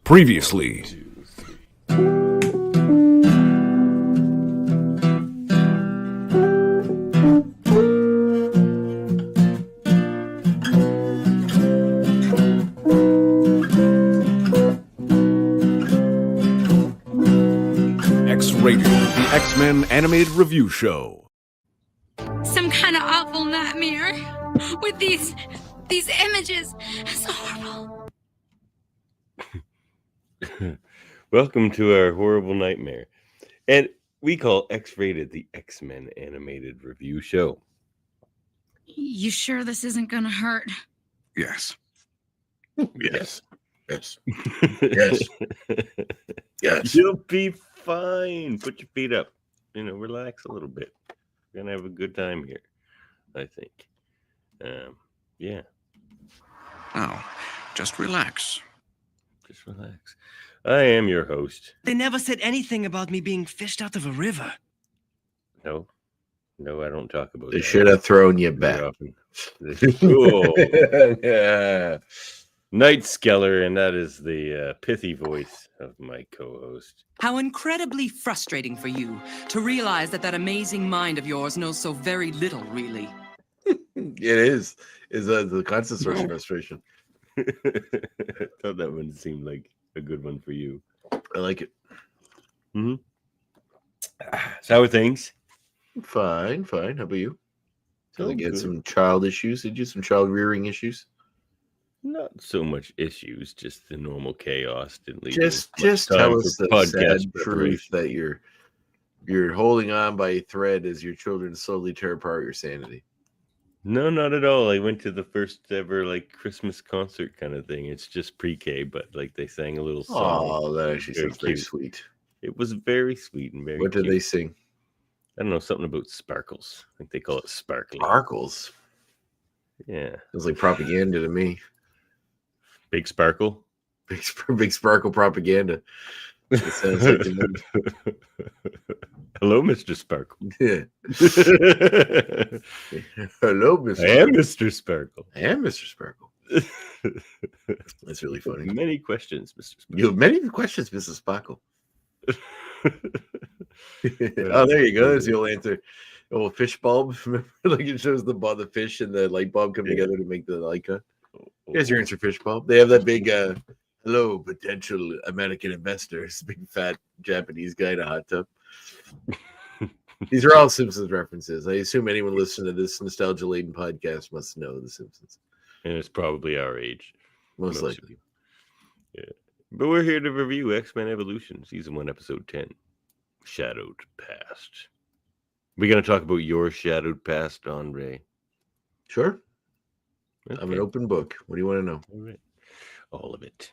Previously. X-Rated, the X-Men animated review show. Some kind of awful nightmare with these images. It's horrible. Welcome to our horrible nightmare. And we call X-Rated the X-Men animated review show. You sure this isn't gonna hurt? Yes. Yes. Yes. Yes. Yes. You'll be fine. Put your feet up. Relax a little bit. We're gonna have a good time here, I think. Yeah. Now, just relax. Just relax. I am your host. They never said anything about me being fished out of a river. No, I don't talk about They that. should have thrown you back. Often. Cool. Yeah. Night Skeller, and that is the pithy voice of my co-host. How incredibly frustrating for you to realize that amazing mind of yours knows so very little, really. It is. Is the constant source of frustration. I thought that one seemed like a good one for you. I like it. Mm-hmm. So how are things? Fine. How about you? Did I get good. some child issues? Did you some child rearing issues? Not so much issues, just the normal chaos. Didn't leave Just much time tell for us the podcast sad truth preparation. that you're holding on by a thread as your children slowly tear apart your sanity. No, not at all. I went to the first ever Christmas concert kind of thing. It's just pre-K, but they sang a little song. Oh, that actually Very sounds very cute. sweet. It was very sweet and very What did cute. they sing? I don't know, something about sparkles. I think they call it sparkling. Sparkles. Yeah. Sounds like propaganda to me. Big sparkle. Big sparkle propaganda. It sounds like to me. Hello, Mr. Sparkle. Yeah. Hello, Mr. I am Mr. Sparkle. I am Mr. Sparkle. That's really funny. Many questions, Mr. Sparkle. You have many questions, Mrs. Sparkle. Oh, there you go. There's the old answer. Old fish bulb. Remember, it shows the fish and the light bulb come together to make the light cut. Here's your answer, fish bulb. They have that big hello, potential American investors, big fat Japanese guy in a hot tub. These are all Simpsons references. I assume anyone listening to this nostalgia-laden podcast must know the Simpsons. And it's probably our age. Most Most of likely. you. Yeah. But we're here to review X-Men Evolution, Season 1, Episode 10, Shadowed Past. We're going to talk about your shadowed past, Andre. Sure. Okay. I'm an open book. What do you want to know? All right. All of it.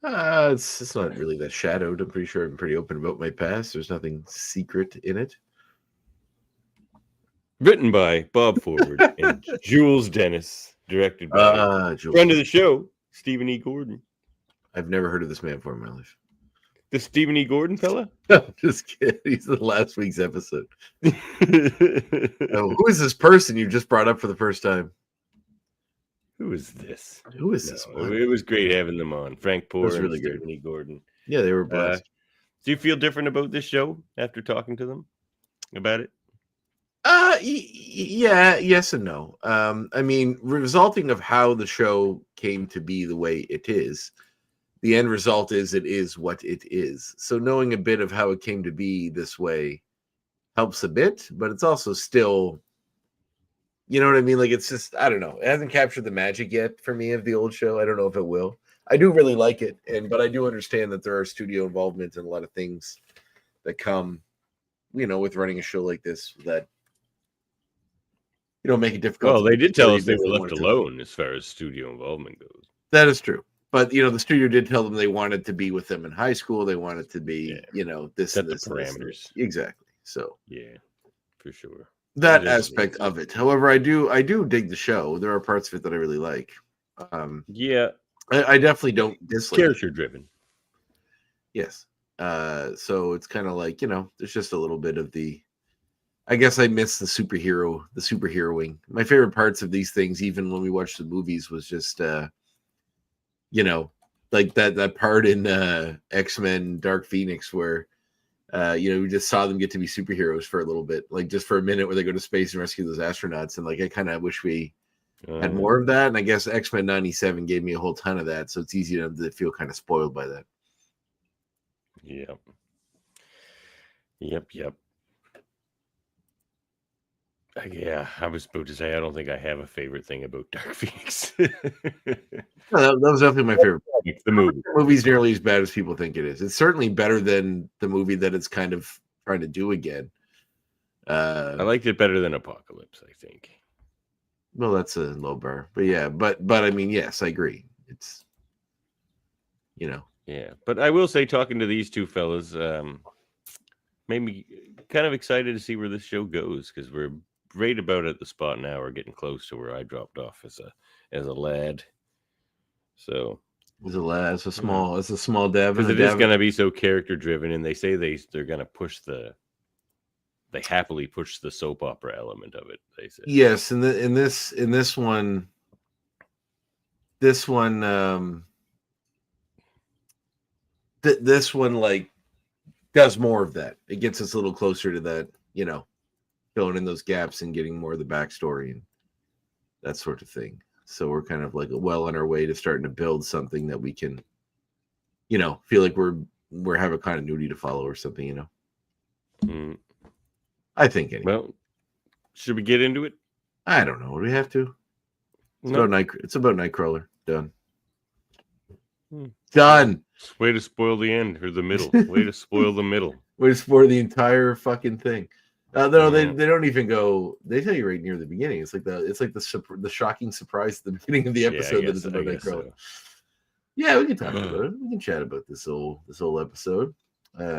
It's not really that shadowed. I'm pretty sure I'm pretty open about my past. There's nothing secret in it. Written by Bob Forward and Jules Dennis. Directed by Jules. friend of the show, Stephen E. Gordon. I've never heard of this man before in my life. The Stephen E. Gordon fella? Just kidding. He's the last week's episode. Oh, who is this person you just brought up for the first time? Who is this? Who is this No, one? it was great having them on. Frank Poor was and really good. Stephen E. Gordon. Yeah, they were blessed. Do you feel different about this show after talking to them about it? Yeah, yes and no. I mean, resulting of how the show came to be the way it is, the end result is it is what it is. So knowing a bit of how it came to be this way helps a bit, but it's also still, you know what I mean? It's just, I don't know. It hasn't captured the magic yet for me of the old show. I don't know if it will. I do really like it, but I do understand that there are studio involvement and a lot of things that come, with running a show like this that make it difficult. Well, they did tell us they really were want left to. alone as far as studio involvement goes. That is true. But, the studio did tell them they wanted to be with them in high school. They wanted to be, this Set and the this. and this and parameters. this. Exactly. So Yeah, for sure. that It is aspect amazing. of it. However, I do dig the show. There are parts of it that I really like. Yeah, I definitely don't dislike it. character driven. Yes. So it's kind of like, there's just a little bit of the, I guess I miss the superheroing. My favorite parts of these things, even when we watched the movies, was just, like that part in X-Men Dark Phoenix where we just saw them get to be superheroes for a little bit, like just for a minute where they go to space and rescue those astronauts. And like I kind of wish we had more of that. And I guess X-Men 97 gave me a whole ton of that. So it's easy to feel kind of spoiled by that. Yep. Yeah, I was about to say I don't think I have a favorite thing about Dark Phoenix. No, that was definitely my favorite. The movie. The movie's nearly as bad as people think it is. It's certainly better than the movie that it's kind of trying to do again. I liked it better than Apocalypse, I think. Well, that's a low bar, but yeah, but I mean, yes, I agree. It's Yeah, but I will say, talking to these two fellas, made me kind of excited to see where this show goes, because we're right about at the spot now. We're getting close to where I dropped off as a lad. So it's a small Dev, because it is going to be so character driven, and they say they're going to they happily push the soap opera element of it. They said yes, in this one, this one like does more of that. It gets us a little closer to that, filling in those gaps and getting more of the backstory and that sort of thing. So we're kind of like well on our way to starting to build something that we can, feel like we're have a continuity to follow or something, I think anyway. Well, should we get into it? I don't know. Do we have to? It's about Nightcrawler. Done. Done. Way to spoil the end or the middle. Way to spoil the middle. Way to spoil the entire fucking thing. No, they don't even go. They tell you right near the beginning. It's like the shocking surprise at the beginning of the episode that is about Nightcrawler. So. Yeah, we can talk about it. We can chat about this whole episode.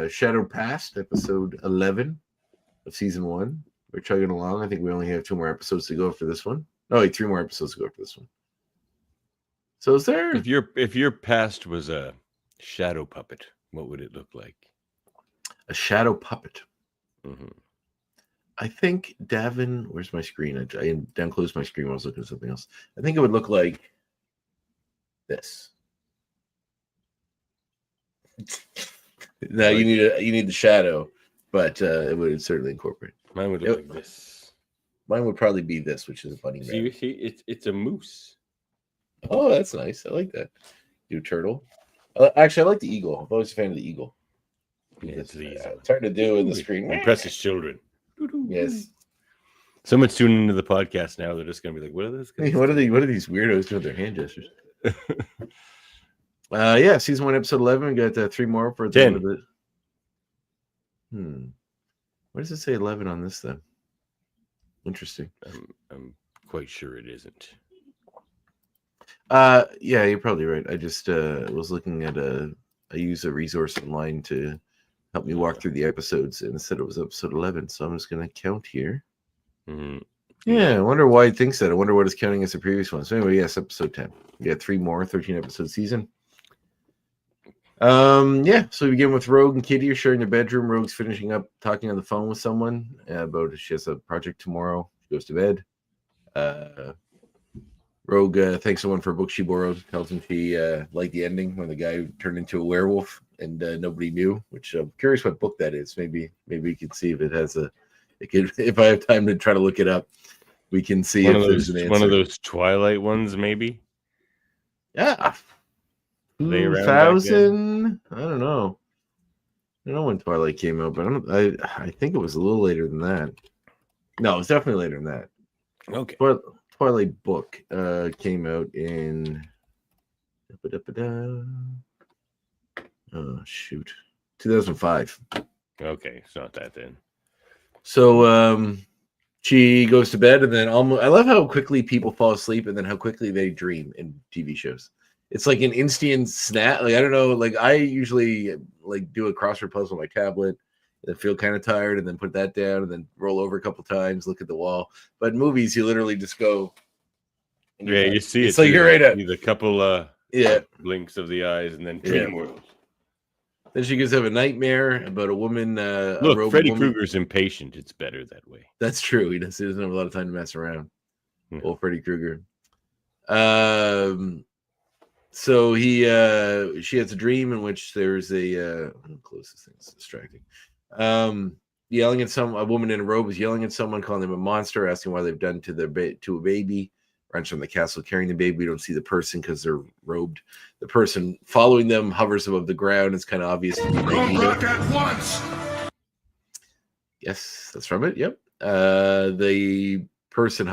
Shadowed Past, episode 11 of season 1. We're chugging along. I think we only have 2 more episodes to go after this one. No, wait, 3 more episodes to go after this one. So is there? If your past was a shadow puppet, what would it look like? A shadow puppet. Mm-hmm. I think Davin. Where's my screen? I downclosed my screen when I was looking at something else. I think it would look like this. Now you need the shadow, but it would certainly incorporate. Mine would look like this. Mine would probably be this, which is a bunny. See, it's a moose. Oh, that's nice. I like that. Do turtle. Actually, I like the eagle. I'm always a fan of the eagle. Yeah, it's hard to do in the screen. Impresses children. Yes. Someone's tuning into the podcast now. They're just going to be like, "What are those guys? What are these weirdos doing with their hand gestures?" Yeah, season 1, episode 11. We got 3 more for the end of it. Why does it say 11 on this then? Interesting. I'm quite sure it isn't. Yeah, you're probably right. I just was looking at I use a resource online to help me walk through the episodes, and it said it was episode 11. So I'm just going to count here. Mm-hmm. Yeah, I wonder why it thinks that. I wonder what it's counting as the previous one. So anyway, yes, episode 10. We got 3 more, 13 episode season. Yeah, so we begin with Rogue and Kitty are sharing their bedroom. Rogue's finishing up talking on the phone with someone about she has a project tomorrow. She goes to bed. Rogue thanks someone for a book she borrowed. Tells him she liked the ending when the guy turned into a werewolf and nobody knew. Which I'm curious what book that is. Maybe we could see if it has if I have time to try to look it up, we can see if there's an answer. One of those Twilight ones, maybe. Yeah. 2000. I don't know. I don't know when Twilight came out, but I think it was a little later than that. No, it was definitely later than that. Okay. Twilight book came out in oh shoot, 2005. Okay, it's not that then. So she goes to bed, and then I love how quickly people fall asleep, and then how quickly they dream in TV shows. It's like an instant snap. Like I don't know. Like I usually do a crossword puzzle on my tablet, and feel kind of tired, and then put that down, and then roll over a couple times, look at the wall. But in movies, you literally just go. Yeah, you see it's like you're right at a couple blinks of the eyes, and then dream world. Then she goes have a nightmare about a woman. Look, Freddy Krueger's impatient. It's better that way. That's true. He doesn't have a lot of time to mess around. Old Freddy Krueger. So she has a dream in which there's I'm gonna close this thing, it's distracting. Yelling at a woman in a robe is yelling at someone, calling them a monster, asking why they've done to to a baby. Runs from the castle carrying the baby. We don't see the person because they're robed. The person following them hovers above the ground. It's kind of obvious to be Magneto. at once. Yes, that's from it. Yep. The person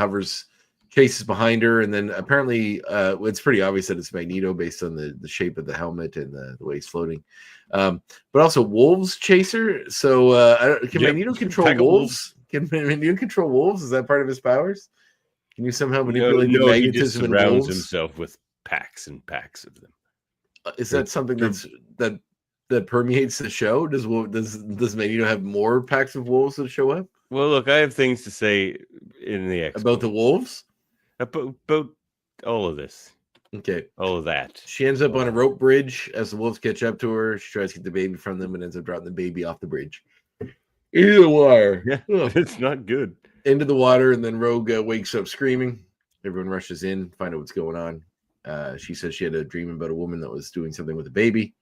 chases behind her, and then apparently it's pretty obvious that it's Magneto based on the shape of the helmet and the way he's floating. But also wolves chase her. So can Magneto control wolves? Can Magneto control wolves? Is that part of his powers? Can you somehow manipulate the magnetism in wolves? He surrounds himself with packs and packs of them. Is that something that permeates the show? Does Magneto have more packs of wolves that show up? Well, look, I have things to say in the Expo. About the wolves? About all of this. Okay. All of that. She ends up on a rope bridge as the wolves catch up to her. She tries to get the baby from them and ends up dropping the baby off the bridge. Into the water. Yeah, it's not good. Into the water, and then Rogue wakes up screaming. Everyone rushes in, find out what's going on. She says she had a dream about a woman that was doing something with a baby.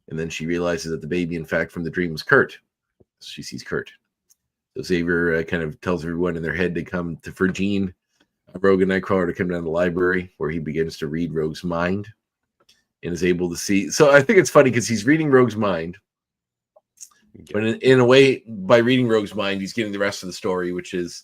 And then she realizes that the baby, in fact, from the dream was Kurt. She sees Kurt. So Xavier kind of tells everyone in their head to come for Jean, Rogue and Nightcrawler to come down to the library, where he begins to read Rogue's mind and is able to see. So I think it's funny because he's reading Rogue's mind. But in a way, by reading Rogue's mind, he's getting the rest of the story, which is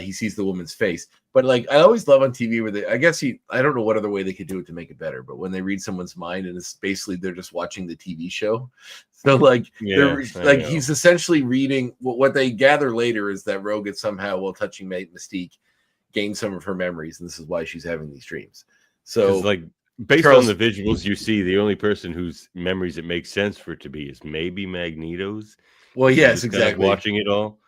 he sees the woman's face. But like I always love on TV where I don't know what other way they could do it to make it better, but when they read someone's mind and it's basically they're just watching the TV show. So like he's essentially reading what they gather later is that Rogue had somehow, while touching Mystique, gained some of her memories, and this is why she's having these dreams. So like based on the visuals you see, the only person whose memories it makes sense for it to be is maybe Magneto's. Well, yes, exactly. Watching it all.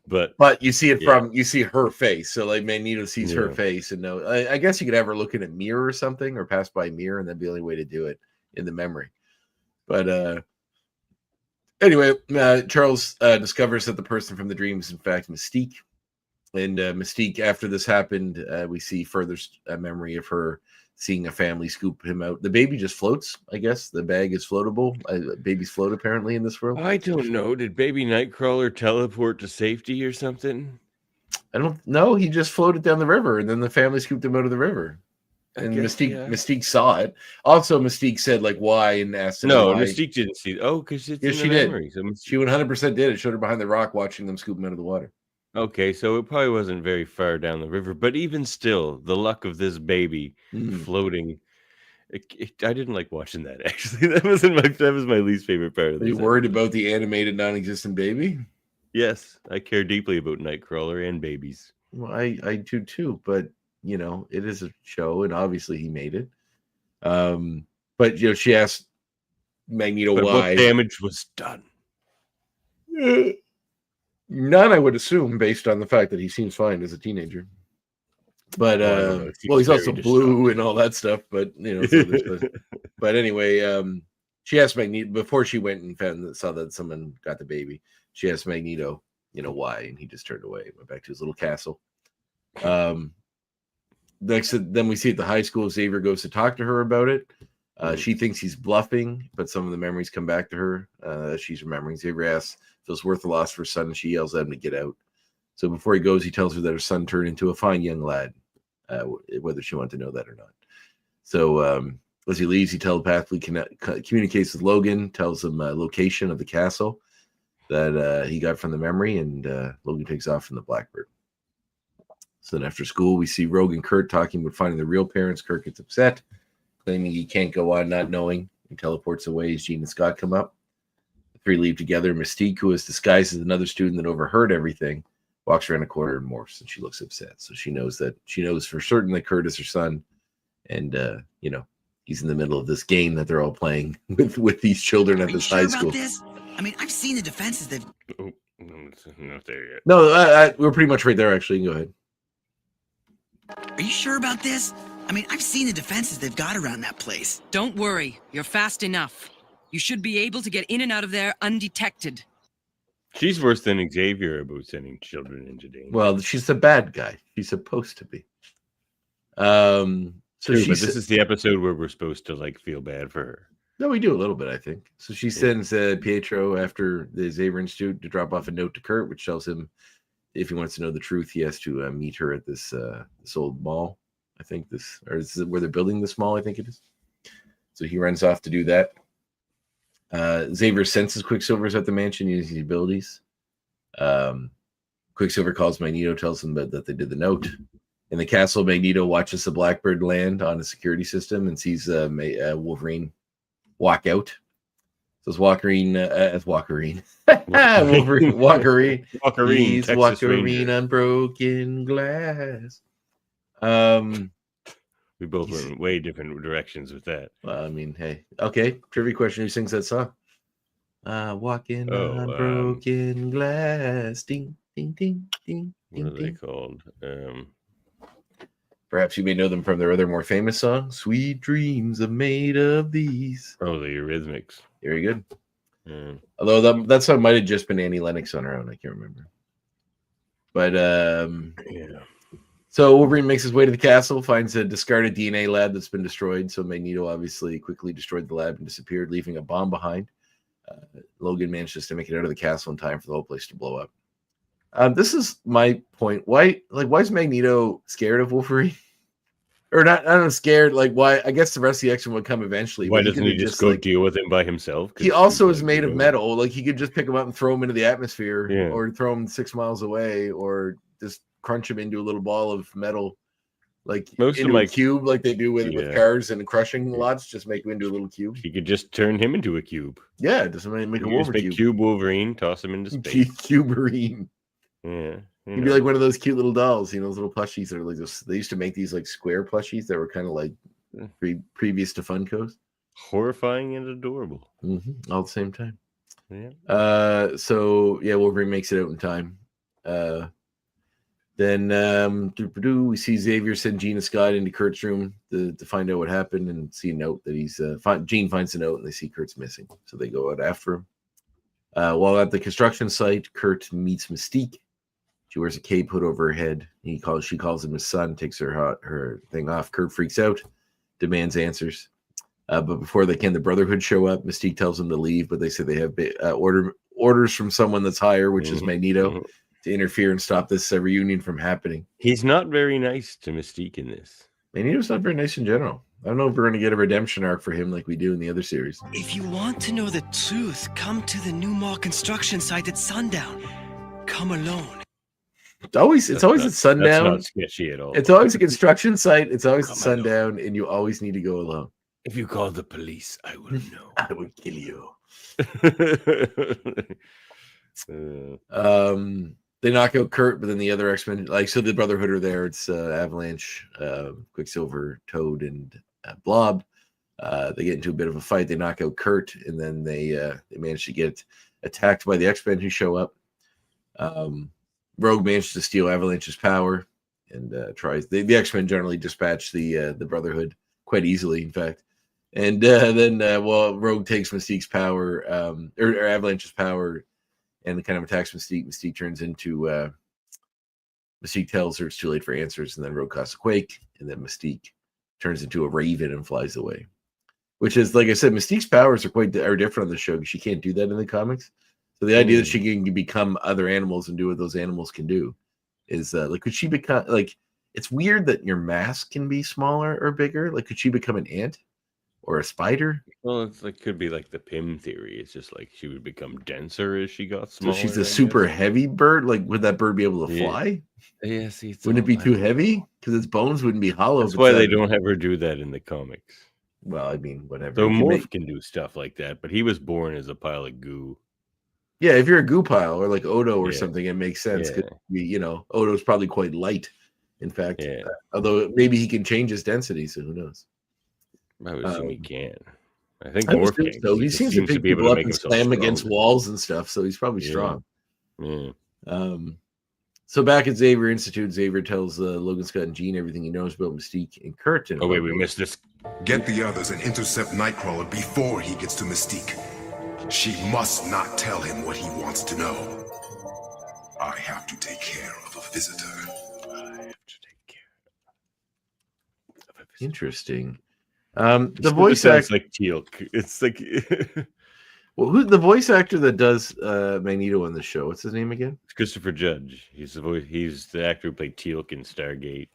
But you see it you see her face. So like Magneto sees her face and I guess you could have her look in a mirror or something or pass by a mirror, and that'd be the only way to do it in the memory. But anyway, Charles discovers that the person from the dream is in fact Mystique. And Mystique, after this happened, we see further memory of her seeing a family scoop him out. The baby just floats, I guess. The bag is floatable. Babies float, apparently, in this world. I don't know. Did baby Nightcrawler teleport to safety or something? I don't know. He just floated down the river, and then the family scooped him out of the river. And Mystique saw it. Also, Mystique said, like, why, and asked him why. Mystique didn't see it. Oh, because it's in she the did. memory. So she 100% did. It showed her behind the rock watching them scoop him out of the water. Okay, so it probably wasn't very far down the river, but even still, the luck of this baby floating. I didn't like watching that. Actually, that was my least favorite part of this. Are you worried about the animated non-existent baby? Yes, I care deeply about Nightcrawler and babies. Well, I do too, but it is a show, and obviously he made it. But she asked Magneto why. What damage was done? None, I would assume, based on the fact that he seems fine as a teenager. But he's also blue and all that stuff. But but anyway, she asked Magneto before she went and saw that someone got the baby. She asked Magneto, why, and he just turned away, went back to his little castle. Then we see at the high school, Xavier goes to talk to her about it. She thinks he's bluffing, but some of the memories come back to her. She's remembering. Xavier asks if it was worth the loss for her son, and she yells at him to get out. So before he goes, he tells her that her son turned into a fine young lad, whether she wanted to know that or not. So as he leaves, he telepathically communicates with Logan, tells him location of the castle that he got from the memory, and Logan takes off from the Blackbird. So then after school, we see Rogue and Kurt talking about finding the real parents. Kurt gets upset, claiming he can't go on not knowing. He teleports away as Jean and Scott come up. The three leave together. Mystique, who is disguised as another student that overheard everything, walks around a corner and morphs, and she looks upset. So she knows for certain that Kurt is her son, and he's in the middle of this game that they're all playing with these children at this high school. This? I mean, I've seen the defenses that. Oh, not there yet. No, we're pretty much right there. Actually, you can go ahead. Are you sure about this? I mean, I've seen the defenses they've got around that place. Don't worry, you're fast enough. You should be able to get in and out of there undetected. She's worse than Xavier about sending children into danger. Well, she's the bad guy. She's supposed to be. So True, she but this sa- is the episode where we're supposed to like feel bad for her. No, we do a little bit, I think. So she sends Pietro after the Xavier Institute to drop off a note to Kurt, which tells him if he wants to know the truth, he has to meet her at this old mall. I think this, or is it where they're building this mall? I think it is. So he runs off to do that. Xavier senses Quicksilver's at the mansion using his abilities. Quicksilver calls Magneto, tells him that they did the note. In the castle, Magneto watches the Blackbird land on a security system and sees Wolverine walk out. So it's Wolverine. Wolverine. He's Texas Wolverine Ranger. on broken glass. We both went in way different directions with that. Well, I mean, hey, okay. Trivia question: who sings that song? Walking on broken glass. Ding, ding, ding, ding. What are they called? Perhaps you may know them from their other more famous song, "Sweet Dreams Are Made of These." Oh, the Eurythmics. Very good. Yeah. Although that song might have just been Annie Lennox on her own. I can't remember. But Yeah. So Wolverine makes his way to the castle, finds a discarded DNA lab that's been destroyed. So Magneto obviously quickly destroyed the lab and disappeared, leaving a bomb behind. Logan manages to make it out of the castle in time for the whole place to blow up. This is my point. Why is Magneto scared of Wolverine? Or not? I don't know, scared. Like, why? I guess the rest of the action would come eventually. Why but doesn't he just go deal with him by himself? He also is made of metal. Like, he could just pick him up and throw him into the atmosphere, Yeah. or throw him 6 miles away, or just crunch him into a little ball of metal, like into a cube, like they do with cars and crushing lots. Just make him into a little cube. He could just turn him into a cube. Yeah, just make a Wolverine cube Wolverine, toss him into space. Cuberine. Yeah. He'd be like one of those cute little dolls, those little plushies that are like this. They used to make these like square plushies that were kind of like previous to Funkos. Horrifying and adorable. All at the same time. Yeah. So yeah, Wolverine makes it out in time. Then we see Xavier send Jean and Scott into Kurt's room to find out what happened and see a note that he's Jean finds a note and they see Kurt's missing. So they go out after him. While at the construction site, Kurt meets Mystique. She wears a cape hood over her head. She calls him his son, takes her thing off. Kurt freaks out, demands answers. But before they can, the Brotherhood show up. Mystique tells them to leave, but they say they have orders from someone that's higher, which is Magneto, to interfere and stop this reunion from happening. He's not very nice to Mystique in this. Magneto's not very nice in general. I don't know if we're going to get a redemption arc for him like we do in the other series. If you want to know the truth, come to the new mall construction site at sundown. Come alone. It's always at sundown. That's not sketchy at all. It's always a construction site. It's always at sundown, and you always need to go alone. If you call the police, I will know. I will kill you. They knock out Kurt, but then the other X-Men, so the Brotherhood are there. It's Avalanche, Quicksilver, Toad, and Blob. They get into a bit of a fight. They knock out Kurt, and then they manage to get attacked by the X-Men who show up. Rogue manages to steal Avalanche's power and tries. The X-Men generally dispatch the Brotherhood quite easily, in fact. And then Rogue takes Mystique's power, or Avalanche's power, and kind of attacks Mystique. Mystique turns into Mystique tells her it's too late for answers, and then Rogue causes a quake, and then Mystique turns into a raven and flies away. Which is, like I said, Mystique's powers are different on the show because she can't do that in the comics. So the idea that she can become other animals and do what those animals can do is could she become it's weird that your mask can be smaller or bigger. Like, could she become an ant or a spider? Well, it's could be like the Pym theory. It's just like she would become denser as she got smaller. So she's a super heavy bird. Like, would that bird be able to fly? Yeah, see, wouldn't it be too heavy? Because its bones wouldn't be hollow. That's why they don't ever do that in the comics. Well, I mean, whatever. So Morph can do stuff like that, but he was born as a pile of goo. Yeah, if you're a goo pile or like Odo or something, it makes sense. Yeah. Odo's probably quite light, in fact. Yeah. Although maybe he can change his density, so who knows? I would assume he can. I think Morph can. So he seems to pick people up and slam against walls and stuff, so he's probably strong. Yeah. So back at Xavier Institute, Xavier tells Logan, Scott, and Jean everything he knows about Mystique and Kurt. Oh, wait, we missed this. Get the others and intercept Nightcrawler before he gets to Mystique. She must not tell him what he wants to know. I have to take care of a visitor. I have to take care of a Interesting. Just The 'cause voice it sounds actor. like Teal'c. It's like Well, who the voice actor that does Magneto on the show? What's his name again? it's Christopher Judge. He's the voice. He's the actor who played Teal'c in Stargate.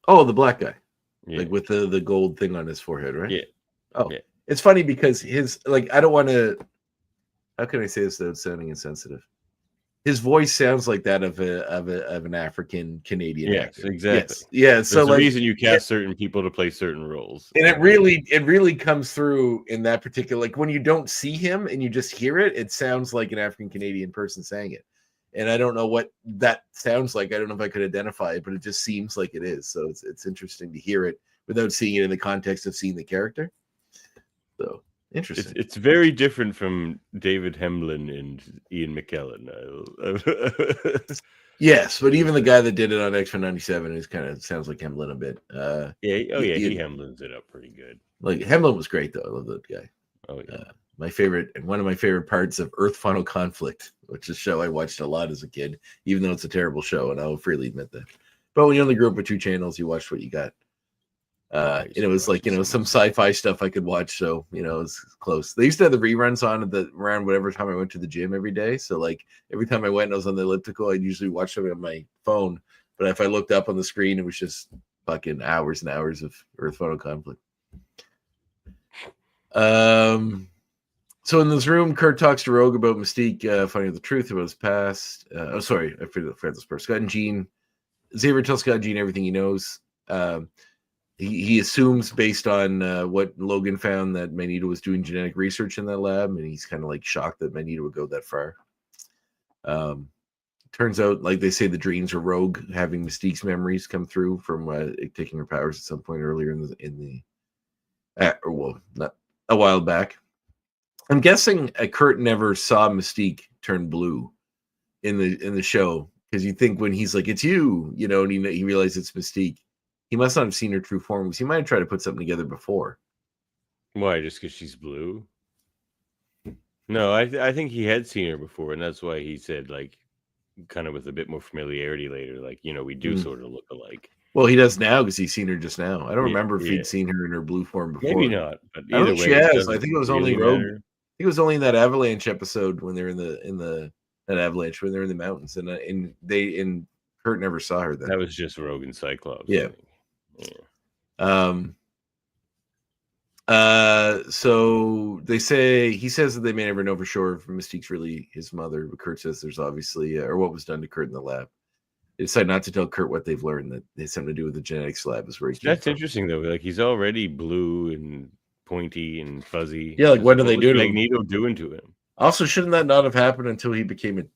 Oh, the black guy, Yeah, like with the gold thing on his forehead, right? yeah, Oh, yeah. it's funny because his I don't want to. How can I say this without sounding insensitive? His voice sounds like that of an African Canadian Yes, actor. exactly. Yes, yeah. So There's a like, reason you cast certain people to play certain roles. and it really comes through in that particular, like when you don't see him and you just hear it, it sounds like an African Canadian person saying it. And I don't know what that sounds like. I don't know if I could identify it, but it just seems like it is. So it's interesting to hear it without seeing it in the context of seeing the character. So interesting. It's very different from David Hemlin and Ian McKellen. Yes, but even the guy that did it on X-Men 97 is kind of sounds like Hemlin a bit. Yeah, oh yeah, he Ian- Hemlins it up pretty good. Like Hemlin was great though. I love that guy. Oh yeah. My favorite and one of my favorite parts of Earth Final Conflict, which is a show I watched a lot as a kid, even though it's a terrible show, and I will freely admit that. But when you only grew up with two channels, you watched what you got. And it was like, some sci-fi stuff I could watch, so it was close. They used to have the reruns on around whatever time I went to the gym every day. So like every time I went and I was on the elliptical, I'd usually watch it on my phone. But if I looked up on the screen, it was just fucking hours and hours of Earth Final Conflict. So in this room, Kurt talks to Rogue about Mystique finding out the truth about his past. I forgot this part. Scott and Jean. Xavier tells Scott and Jean everything he knows. He assumes based on what Logan found that Magneto was doing genetic research in that lab, and he's kind of like shocked that Magneto would go that far. Turns out, like they say, the dreams are Rogue having Mystique's memories come through from taking her powers at some point earlier not a while back. I'm guessing Kurt never saw Mystique turn blue in the show, because you think when he's like, "It's you," and he realizes it's Mystique. He must not have seen her true form, because he might have tried to put something together before. Why? Just because she's blue? No, I think he had seen her before, and that's why he said, like, kind of with a bit more familiarity later, like, we do sort of look alike. Well, he does now because he's seen her just now. I don't Yeah, remember if yeah. he'd seen her in her blue form before. Maybe not, but I don't either think way, she it has. doesn't I think it was really only Rogue. matter. I think it was only in that Avalanche episode when they're in that Avalanche when they're in the mountains, and Kurt never saw her then. That was just Rogue and Cyclops. Yeah. Yeah. So he says that they may never know for sure if Mystique's really his mother, but Kurt says there's obviously or what was done to Kurt in the lab. They decide not to tell Kurt what they've learned, that it has something to do with the genetics lab is where he came That's from. interesting though. Like, he's already blue and pointy and fuzzy. Yeah, like what do they do to him? Magneto doing to him? Also, shouldn't that not have happened until he became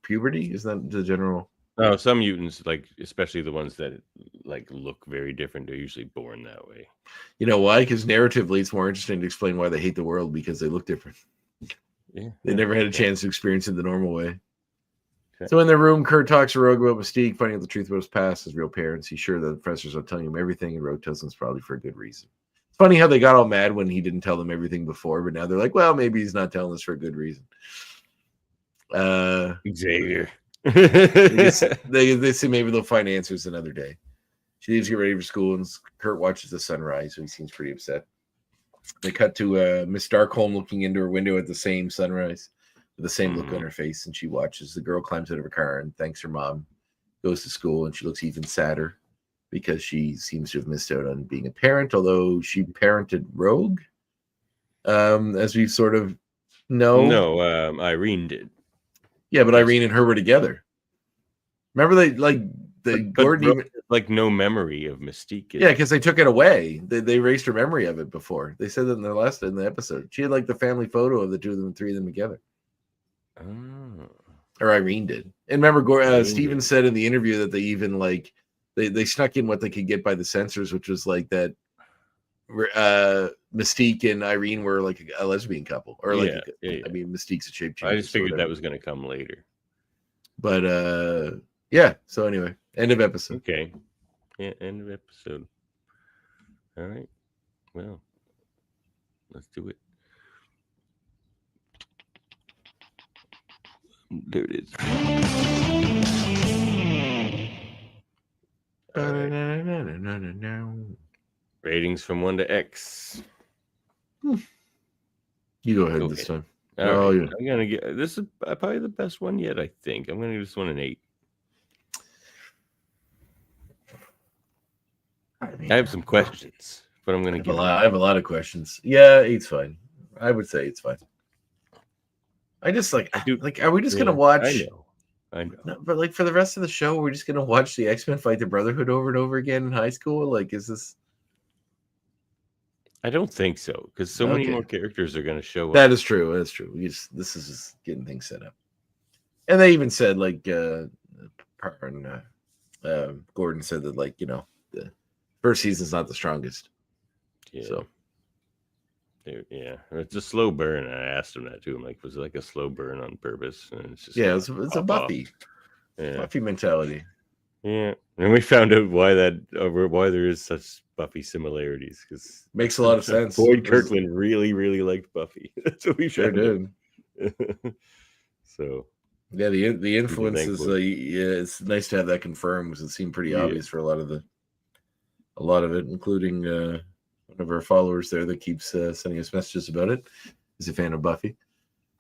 puberty? Is that the general? No, some mutants, like especially the ones that like look very different, they're usually born that way. You know why? Because narratively, it's more interesting to explain why they hate the world, because they look different. Yeah, They never had a chance to experience it the normal way. Okay. So in the room, Kurt talks to Rogue about Mystique, finding out the truth about his past, his real parents. He's sure that the professor's not telling him everything, and Rogue tells him it's probably for a good reason. It's funny how they got all mad when he didn't tell them everything before, but now they're like, well, maybe he's not telling us for a good reason. Xavier. they say maybe they'll find answers another day. She leaves to get ready for school, and Kurt watches the sunrise, so he seems pretty upset. They cut to Miss Darkholm looking into her window at the same sunrise, with the same look on her face, and she watches. The girl climbs out of her car and thanks her mom, goes to school, and she looks even sadder because she seems to have missed out on being a parent, although she parented Rogue, as we sort of know. No, Irene did. Yeah, but Irene and her were together. Remember Gordon Rogue even, has, like, no memory of Mystique. yeah, because they took it away. They erased her memory of it before. They said that in the episode. She had like the family photo of the two of them, three of them together. Oh. Or Irene did. And remember, Steven did. said in the interview that they even like they snuck in what they could get by the censors, which was like that Mystique and Irene were like a lesbian couple, or like yeah. I mean, Mystique's a shape changer. I just figured that was going to come later. But yeah. So anyway, end of episode. Okay. Yeah, end of episode. All right. Well, let's do it. There it is. Ratings from 1 to X. You go ahead Go this ahead. time. All Oh, right. yeah. I'm gonna get this is probably the best one yet. I think I'm gonna give this one an 8. I have some questions, but I'm gonna give I have a lot of questions. Yeah, 8's fine. I would say 8's fine. I just like, are we just gonna watch? I know. No, but like for the rest of the show, we're just gonna watch the X-Men fight the Brotherhood over and over again in high school. Like, is this? I don't think so, because so many Okay. more characters are gonna show up. That is true. That's true. This is just getting things set up. And they even said like, Gordon said that like the first season's not the strongest. Yeah. So yeah, it's a slow burn. I asked him that too. I'm like, was it like a slow burn on purpose? And it's just yeah, it's a Buffy, Buffy mentality. Yeah, and we found out why there is such Buffy similarities, because makes a lot of sense. Boyd Kirkland really, really liked Buffy. That's what we sure did. So yeah, the influence is it's nice to have that confirmed, because it seemed pretty obvious for a lot of it, including one of our followers there that keeps sending us messages about it. He's a fan of Buffy.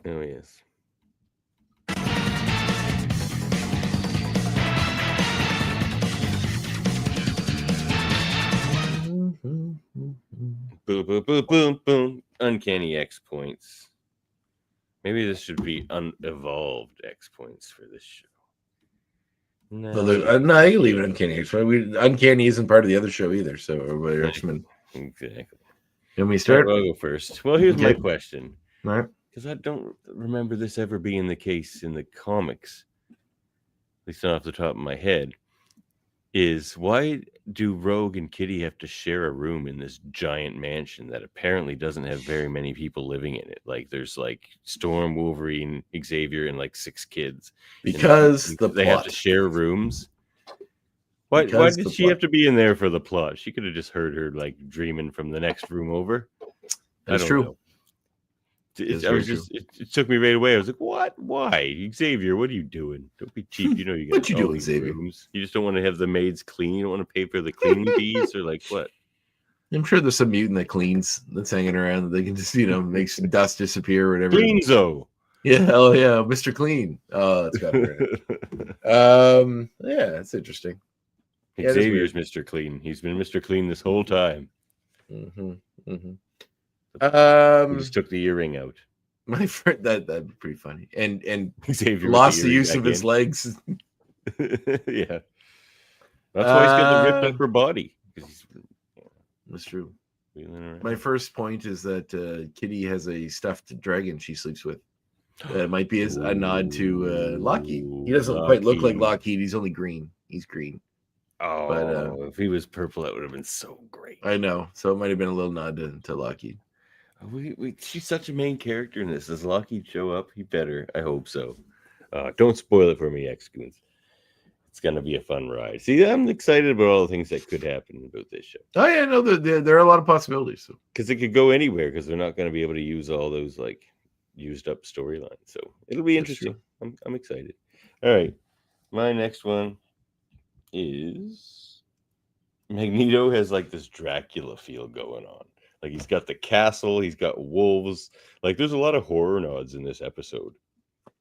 Oh yes. Boom, boom, boom, boom, boom. Uncanny X points. Maybe this should be unevolved X points for this show. No, no, I can leave it Uncanny X. Uncanny isn't part of the other show either. So everybody X-Men. Exactly. Can we start? I'll go first. Well, here's my question. All right. Because I don't remember this ever being the case in the comics, at least not off the top of my head, is why do Rogue and Kitty have to share a room in this giant mansion that apparently doesn't have very many people living in it? Like, there's like Storm, Wolverine, Xavier, and like 6 kids. Because they have to share rooms. Why did she have to be in there for the plot? She could have just heard her like dreaming from the next room over. That's true. Know. It took me right away. I was like, "What? Why, Xavier? What are you doing? Don't be cheap. You know you got what you doing, Xavier? Rooms. You just don't want to have the maids clean. You don't want to pay for the cleaning fees, or like what?" I'm sure there's some mutant that cleans, that's hanging around, that they can just make some dust disappear or whatever. Cleanzo. Yeah, hell yeah, Mr. Clean. Oh, that's got it. Yeah, that's interesting. Xavier's Mr. Clean. He's been Mr. Clean this whole time. He just took the earring out. My friend, that'd be pretty funny. And Xavier lost the use of his legs. Yeah, that's why he's got the ripped upper body. That's true. My first point is that Kitty has a stuffed dragon she sleeps with. It might be a nod to Lockheed. He doesn't quite look like Lockheed. He's only green. He's green. Oh, but, if he was purple, that would have been so great. I know. So it might have been a little nod to Lockheed. She's such a main character in this. Does Lockheed show up? He better. I hope so. Don't spoil it for me, X-Goons. It's going to be a fun ride. See, I'm excited about all the things that could happen about this show. Oh, yeah, no, there are a lot of possibilities. Because it could go anywhere, because they're not going to be able to use all those, like, used up storylines. So it'll be interesting. I'm excited. All right. My next one is Magneto has, like, this Dracula feel going on. Like, he's got the castle, he's got wolves. Like, there's a lot of horror nods in this episode.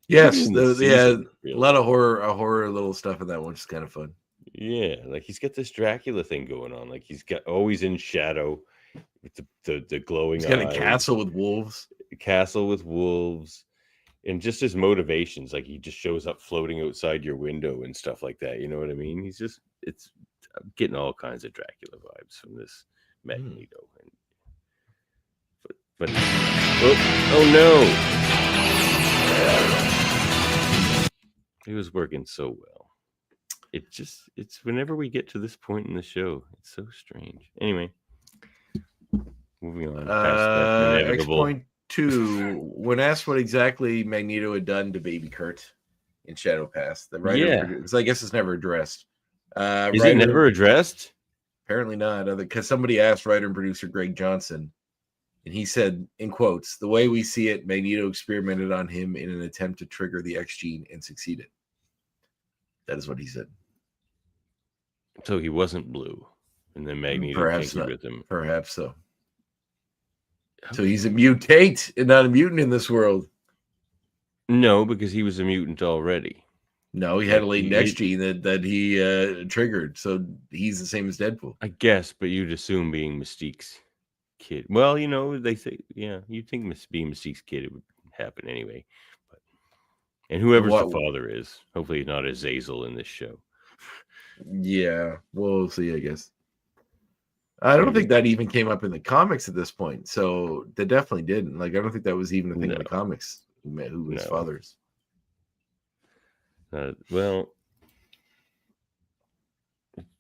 Yes, a lot of horror little stuff in that one, which is kind of fun. Yeah, like he's got this Dracula thing going on. Like he's got always in shadow with the glowing eyes. He's got a castle with wolves. And just his motivations, like he just shows up floating outside your window and stuff like that. You know what I mean? I'm getting all kinds of Dracula vibes from this Magneto. But oh no. It was working so well. It's whenever we get to this point in the show, it's so strange. Anyway, moving on. X.2, when asked what exactly Magneto had done to Baby Kurt in Shadow Pass, the writer, because I guess it's never addressed. Is it never addressed? Apparently not, because somebody asked writer and producer Greg Johnson, and he said, in quotes, "The way we see it, Magneto experimented on him in an attempt to trigger the X gene and succeeded." That is what he said. So he wasn't blue, and then Magneto Perhaps tinkered not. with him. Perhaps so. So he's a mutate and not a mutant in this world. No, because he was a mutant already. No, he had a Like, latent X gene that he triggered. So he's the same as Deadpool. I guess, but you'd assume being Mystique's kid. Well, you know, they say, yeah, you'd think being Mystique's kid, it would happen anyway. But and whoever's the father is, hopefully he's not Azazel in this show. Yeah, we'll see, I guess. I don't think that even came up in the comics at this point. So they definitely didn't. Like, I don't think that was even a thing in the comics. Who his father is. Well,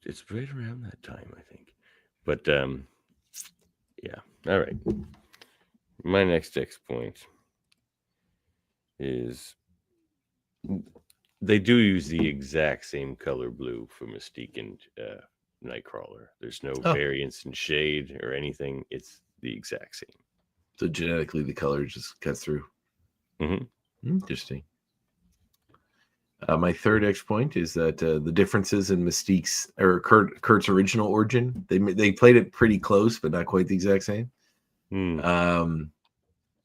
it's right around that time, I think. But yeah. All right. My next X point is they do use the exact same color blue for Mystique and Nightcrawler. There's no variance in shade or anything. It's the exact same. So genetically, the color just cuts through. Mm-hmm. Interesting. My third X point is that the differences in Mystique's or Kurt's original origin, they played it pretty close, but not quite the exact same.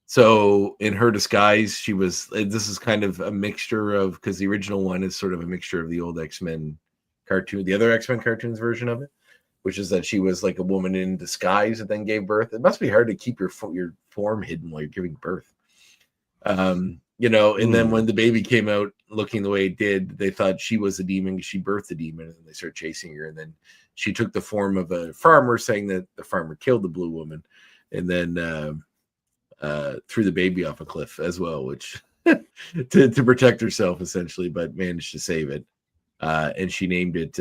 So in her disguise, she was. This is kind of a mixture of, because the original one is sort of a mixture of the old X-Men cartoon, the other X-Men cartoons version of it, which is that she was like a woman in disguise that then gave birth. It must be hard to keep your form hidden while you're giving birth. You know, and then when the baby came out looking the way it did, they thought she was a demon because she birthed the demon, and then they started chasing her. And then she took the form of a farmer, saying that the farmer killed the blue woman, and then threw the baby off a cliff as well, which to protect herself essentially, but managed to save it. And she named it,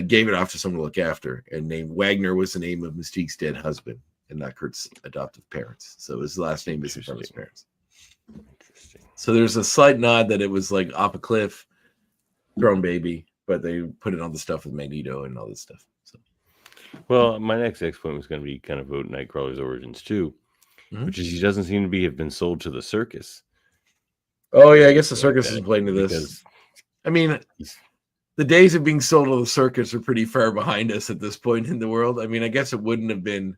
gave it off to someone to look after, and named Wagner was the name of Mystique's dead husband and not Kurt's adoptive parents. So his last name isn't from his parents. Interesting. So there's a slight nod that it was like off a cliff, thrown baby, but they put it on the stuff with Magneto and all this stuff. So, well, my next X point was going to be kind of about Nightcrawler's origins too, which is he doesn't seem to have been sold to the circus. Oh yeah, I guess the circus is playing to this. I mean, the days of being sold to the circus are pretty far behind us at this point in the world. I mean, I guess it wouldn't have been.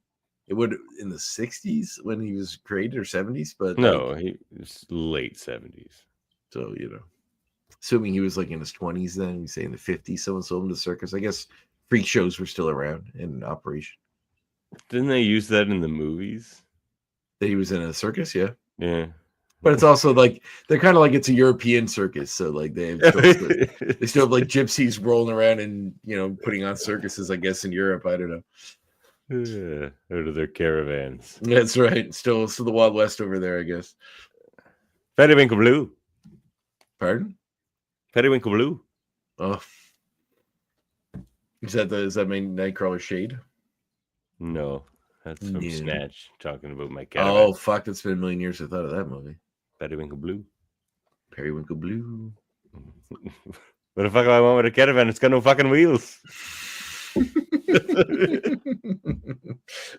It would in the 60s when he was created, or 70s, but no, he was late 70s. So, you know, assuming he was like in his 20s then, we say in the 50s, someone sold him to the circus. I guess freak shows were still around in operation. Didn't they use that in the movies? That he was in a circus, yeah. Yeah. But it's also like they're kind of like it's a European circus, so like they still have like gypsies rolling around and, you know, putting on circuses, I guess, in Europe. I don't know. Yeah, out of their caravans. That's right. Still the Wild West over there, I guess. Periwinkle Blue. Pardon? Periwinkle Blue. Oh, is that my Nightcrawler shade? No, that's from Snatch. Talking about my cat. Oh fuck! It's been a million years since I thought of that movie. Periwinkle Blue. Periwinkle Blue. What the fuck do I want with a caravan? It's got no fucking wheels.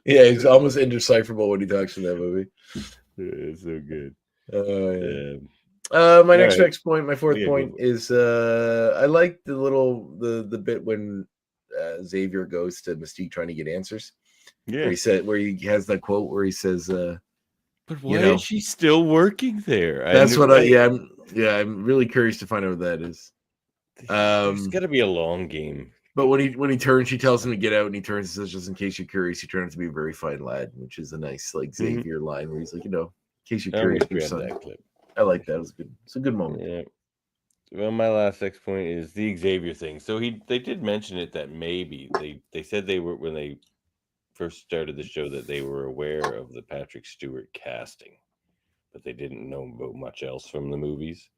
Yeah, he's almost indecipherable when he talks in that movie. It's so good. My next point, my fourth point is I like the bit when Xavier goes to Mystique trying to get answers. Yeah, where he has that quote where he says, "But why is she still working there?" That's what I'm really curious to find out what that is. There's got to be a long game. But when he turns, she tells him to get out, and he turns and says, "Just in case you're curious, you turn out to be a very fine lad," which is a nice like Xavier line where he's like, you know, in case you're curious, your son. That clip. I like that. It was good. It's a good moment. Yeah. Well, my last X point is the Xavier thing. So they did mention it that maybe they said they were, when they first started the show, that they were aware of the Patrick Stewart casting, but they didn't know about much else from the movies.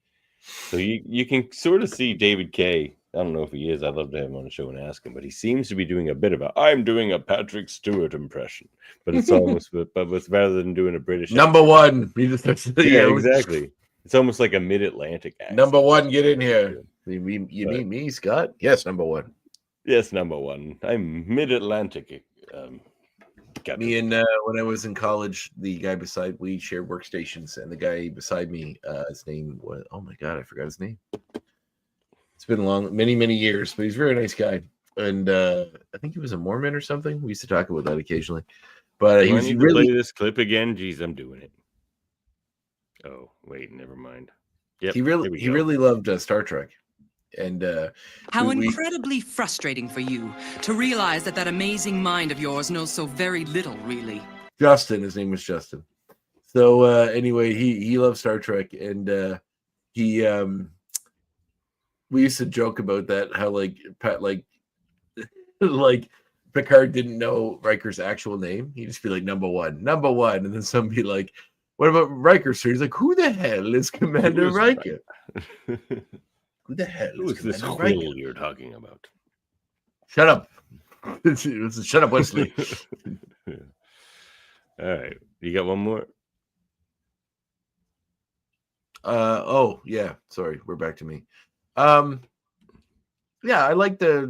So you can sort of see David Kaye. I don't know if he is. I'd love to have him on the show and ask him, but he seems to be doing a bit of I'm doing a Patrick Stewart impression, but it's almost, but rather than doing a British number one, yeah, exactly. It's almost like a mid-Atlantic accent. Number one, get in here. You need me, Scott? Yes, number one. Yes, number one. I'm mid-Atlantic. Me and when I was in college, the guy we shared workstations, and the guy beside me, his name was, oh my god, I forgot his name. It's been long, many years, but he's a very nice guy. And I think he was a Mormon or something. We used to talk about that occasionally. But Do he I was need to really play this clip again? Jeez, I'm doing it. Oh, wait, never mind. Yep, here we he go. really loved Star Trek. And How we- incredibly frustrating for you to realize that amazing mind of yours knows so very little, really. Justin, his name was Justin. So anyway, he loves Star Trek, and he we used to joke about that, how like like Picard didn't know Riker's actual name. He'd just be like number one, and then somebody be like, what about Riker, sir? He's like, who the hell is Commander Who's Riker? Who the hell Who is is this Commander Riker? Quill you're talking about? Shut up. Shut up, Wesley. All right, you got one more? Oh yeah, sorry, we're back to me. Yeah, I like they're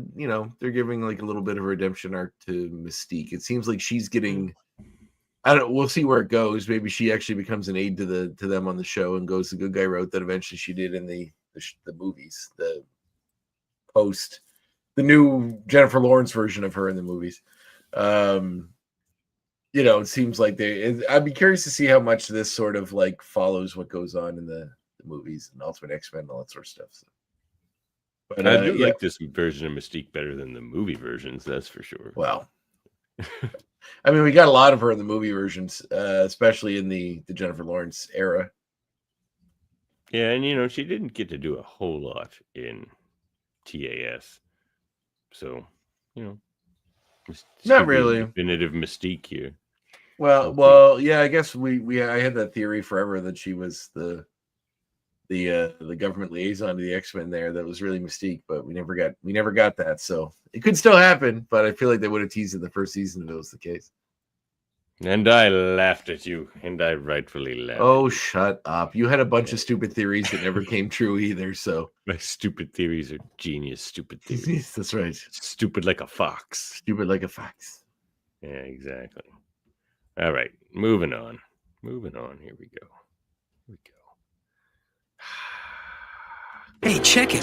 giving like a little bit of a redemption arc to Mystique. It seems like she's getting, we'll see where it goes. Maybe she actually becomes an aid to them on the show and goes the good guy route that eventually she did in the movies, the new Jennifer Lawrence version of her in the movies. It seems like I'd be curious to see how much this sort of like follows what goes on in the movies and Ultimate X-Men and all that sort of stuff. So. But I do like this version of Mystique better than the movie versions, that's for sure. Well, I mean, we got a lot of her in the movie versions, especially in the Jennifer Lawrence era. Yeah, and she didn't get to do a whole lot in TAS, so not really definitive Mystique here. Well, yeah, I guess I had that theory forever that she was the government liaison to the X-Men there. That was really Mystique, but we never got that. So it could still happen, but I feel like they would have teased in the first season if it was the case. And I laughed at you, and I rightfully laughed. Oh, shut up! You had a bunch of stupid theories that never came true either. So my stupid theories are genius. Stupid theories. That's right. Stupid like a fox. Stupid like a fox. Yeah, exactly. All right, moving on. Here we go. Hey, check it.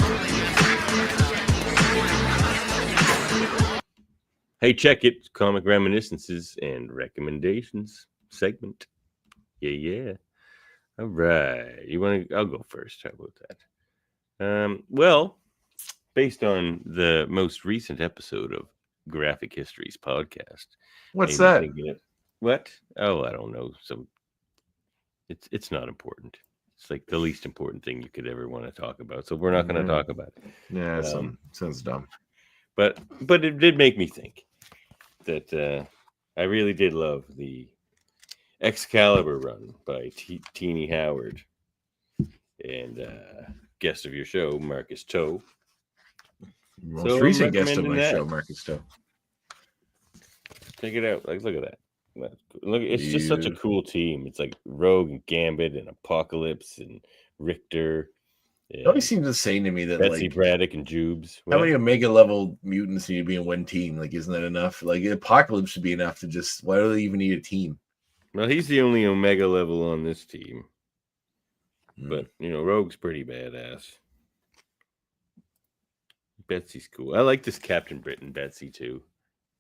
Hey, check it. Comic reminiscences and recommendations segment. Yeah. All right. I'll go first. How about that? Well, based on the most recent episode of Graphic Histories podcast. What's that? What? Oh, I don't know. It's not important. It's like the least important thing you could ever want to talk about. So we're not going to talk about it. Yeah, sounds dumb. But it did make me think that I really did love the Excalibur run by Teeny Howard and guest of your show, Marcus Toe. Most recent guest of my show, Marcus Toe. Check it out. Like, look at that. Look, it's just such a cool team. It's like Rogue and Gambit and Apocalypse and Richter. It always seems insane to me that Betsy Braddock and Jubes. How many Omega level mutants need to be in one team? Like, isn't that enough? Like, Apocalypse should be enough to just. Why do they even need a team? Well, he's the only Omega level on this team. But Rogue's pretty badass. Betsy's cool. I like this Captain Britain Betsy too.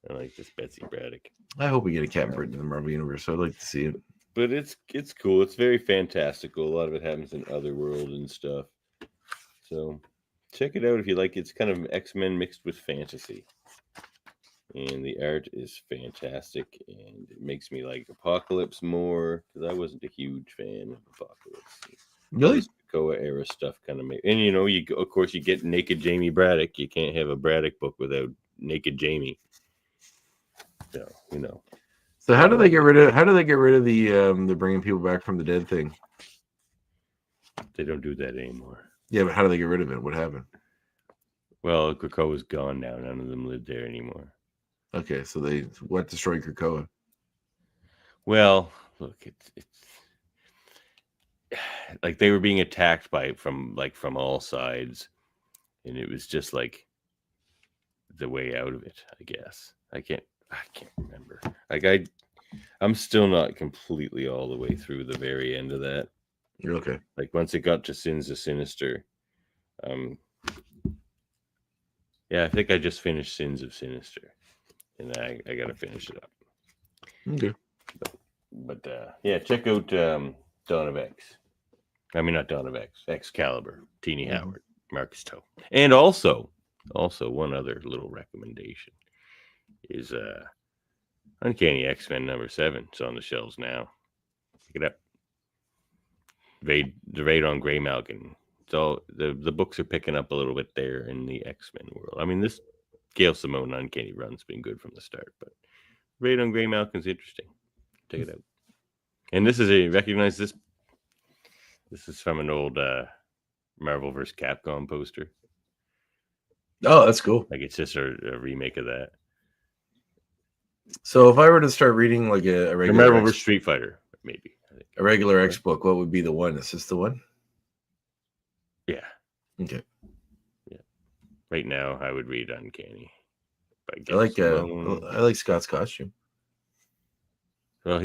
I like this Betsy Braddock. I hope we get a Captain Britain in the Marvel Universe. I'd like to see it. But it's cool. It's very fantastical. A lot of it happens in Otherworld and stuff. So check it out if you like. It's kind of X-Men mixed with fantasy. And the art is fantastic. And it makes me like Apocalypse more. Because I wasn't a huge fan of Apocalypse. Really? Krakoa era stuff kind of made. And you of course you get naked Jamie Braddock. You can't have a Braddock book without naked Jamie. So So how do they get rid of the bringing people back from the dead thing? They don't do that anymore. Yeah, but how do they get rid of it? What happened? Well, Krakoa's gone now. None of them live there anymore. Okay, so what destroyed Krakoa? Well, look, it's like they were being attacked from all sides, and it was just like the way out of it, I guess. I can't remember. Like I'm still not completely all the way through the very end of that. You're okay. Like once it got to Sins of Sinister, Yeah, I think I just finished Sins of Sinister, and I got to finish it up. Okay. But yeah, check out Dawn of X. I mean, not Dawn of X, Excalibur, Teeny Howard, Marcus Toe. And also one other little recommendation is Uncanny X-Men #7. It's on the shelves now. Pick it up. The Raid on Grey Malkin. It's all the books are picking up a little bit there in the X-Men world. I mean, this Gail Simone Uncanny run's been good from the start, but Raid on Grey Malkin's interesting. Check it out. And this is recognize this. This is from an old Marvel vs. Capcom poster. Oh, that's cool. Like it's just a remake of that. So if I were to start reading like a The regular Marvel X, vs. Street Fighter, maybe. I think. a regular X book, what would be the one? Is this the one? Yeah. Okay. Yeah. Right now, I would read Uncanny. I like Scott's costume. Well,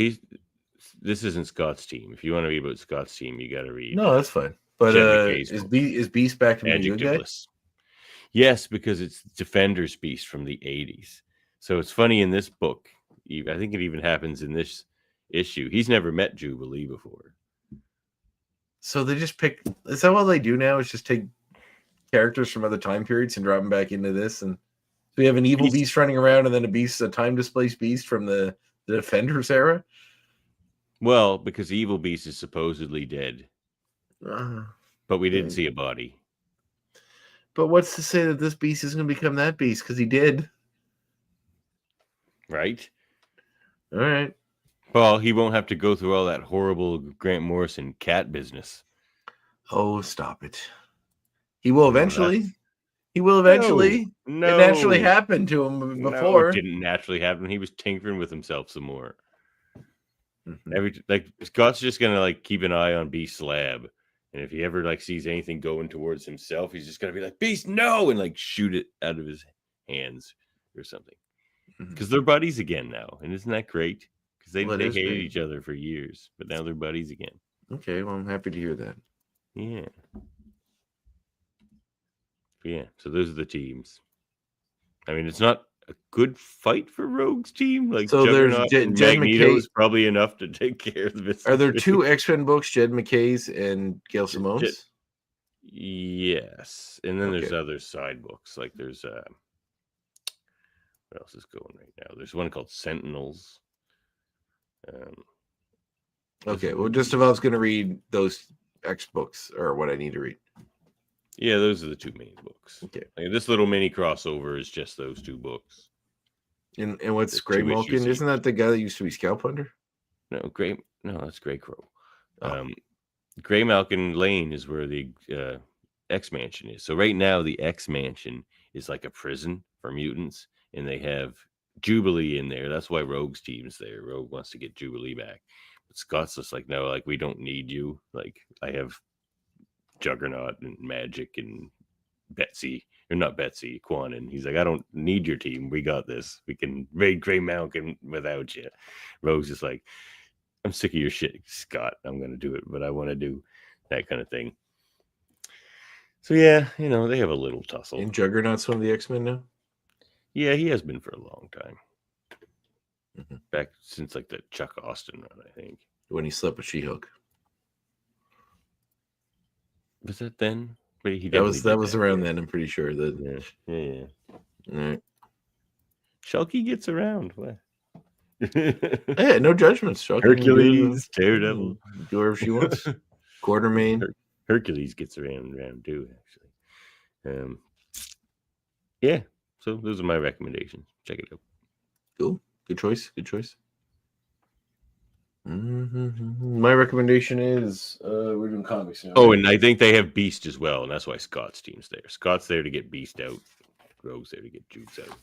this isn't Scott's team. If you want to read about Scott's team, you got to read. No, that's fine. But Jed McKay's book. is Beast back to being a good guy? Adjectiveless. Yes, because it's Defender's Beast from the 80s. So it's funny in this book. I think it even happens in this issue. He's never met Jubilee before. So they just pick. Is that what they do now? Is just take characters from other time periods and drop them back into this? And so we have an evil beast running around, and then a time displaced beast from the Defenders era. Well, because the evil beast is supposedly dead, but we didn't see a body. But what's to say that this beast is going to become that beast? Because he did. Right? All right. Well, he won't have to go through all that horrible Grant Morrison cat business. Oh, stop it. He will eventually. He will eventually. No. It naturally happened to him before. No, it didn't naturally happen. He was tinkering with himself some more. Scott's just gonna keep an eye on Beast's lab, and if he ever sees anything going towards himself, he's just gonna be like, Beast, no, and shoot it out of his hands or something. Because they're buddies again now, and isn't that great? Because they hated each other for years, but now they're buddies again. Okay, well, I'm happy to hear that. Yeah. Yeah, so those are the teams. I mean, it's not a good fight for Rogue's team. So there's Jed Magneto is probably enough to take care of this. Are there two X-Men books, Jed McKay's and Gail Simone's? Yes, and then there's other side books. There's what else is going right now? There's one called Sentinels. Okay, well, just if I was going to read those X books, or what I need to read. Yeah, those are the two main books. Okay. This little mini crossover is just those two books. And what's Grey Malkin? Isn't that the guy that used to be Scalp Hunter? No, that's Grey Crow. Grey Malkin Lane is where the X Mansion is. So right now the X Mansion is like a prison for mutants, and they have Jubilee in there. That's why Rogue's team's there. Rogue wants to get Jubilee back. But Scott's just no, we don't need you. I have Juggernaut and Magic and Betsy, or not Betsy, Quanon. He's I don't need your team. We got this. We can raid Grey Malkin without you. Rogue's just I'm sick of your shit, Scott. I'm going to do it, but I want to do that kind of thing. So yeah, they have a little tussle. And Juggernaut's one of the X-Men now? Yeah, he has been for a long time. Back since the Chuck Austin run, I think. When he slept with She-Hulk. Was that then? But that was around then, I'm pretty sure. Yeah. All right. Shulky gets around. What? Yeah, no judgments. Shulky Hercules, Daredevil. Do whatever she wants. Quartermain. Hercules gets around too, actually. Yeah. So those are my recommendations. Check it out. Cool. Good choice. My recommendation is we're doing comics now. Oh, and I think they have Beast as well, and that's why Scott's team's there. Scott's there to get Beast out. Rogue's there to get Jukes out.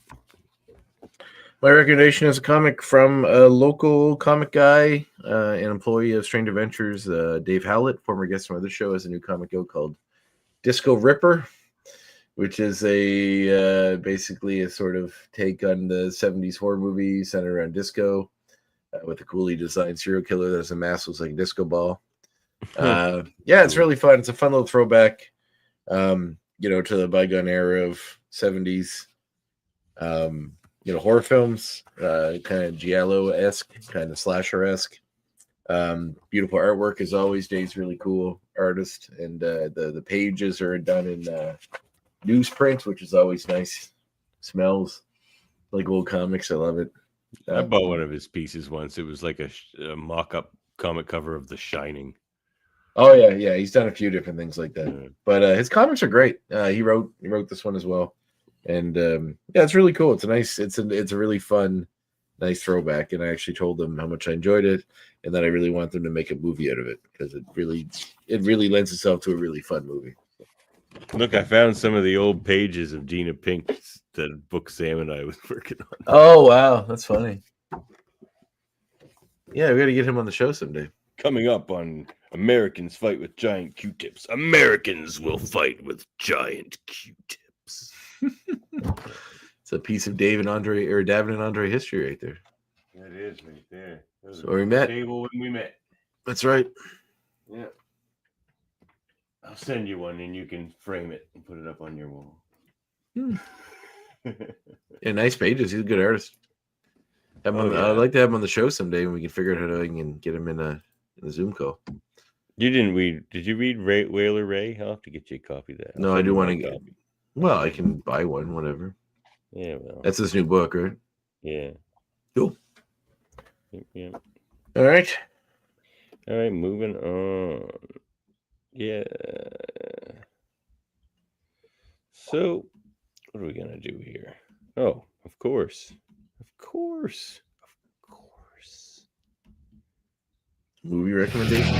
My recommendation is a comic from a local comic guy, an employee of Strange Adventures, Dave Howlett, former guest on other show, has a new comic out called Disco Ripper, which is basically a sort of take on the 70s horror movie centered around disco. With a coolly designed serial killer that has a mask looks like a disco ball. Yeah, it's really fun. It's a fun little throwback, to the bygone era of 70s, horror films, kind of giallo-esque, kind of slasher-esque. Beautiful artwork as always. Dave's really cool artist, and the pages are done in newsprint, which is always nice. Smells like old comics. I love it. I bought one of his pieces once. It was like a mock-up comic cover of The Shining. Oh yeah. He's done a few different things like that, Yeah. but his comics are great. He wrote this one as well, and it's really cool. It's a really fun, nice throwback. And I actually told them how much I enjoyed it, and that I really want them to make a movie out of it because it really lends itself to a really fun movie. Look, I found some of the old pages of Dina Pink's that book Sam and I was working on. Oh wow, that's funny. Yeah, we got to get him on the show someday. Coming up on Americans Fight with Giant Q-Tips. Americans will fight with giant Q-Tips. It's a piece of Davin and Andre history right there. That is right there. That was So we met. table when we met. That's right. Yeah. I'll send you one and you can frame it and put it up on your wall. Yeah, nice pages. He's a good artist. I'd like to have him on the show someday when we can figure out how to get him in a Zoom call. Did you read Whaler Ray? I'll have to get you a copy of that. No, I do want to get. Well, I can buy one, whatever. Yeah, well. That's his new book, right? Yeah. Cool. Yeah. All right. Moving on. Yeah. So, what are we gonna do here? Oh, of course. Movie recommendation.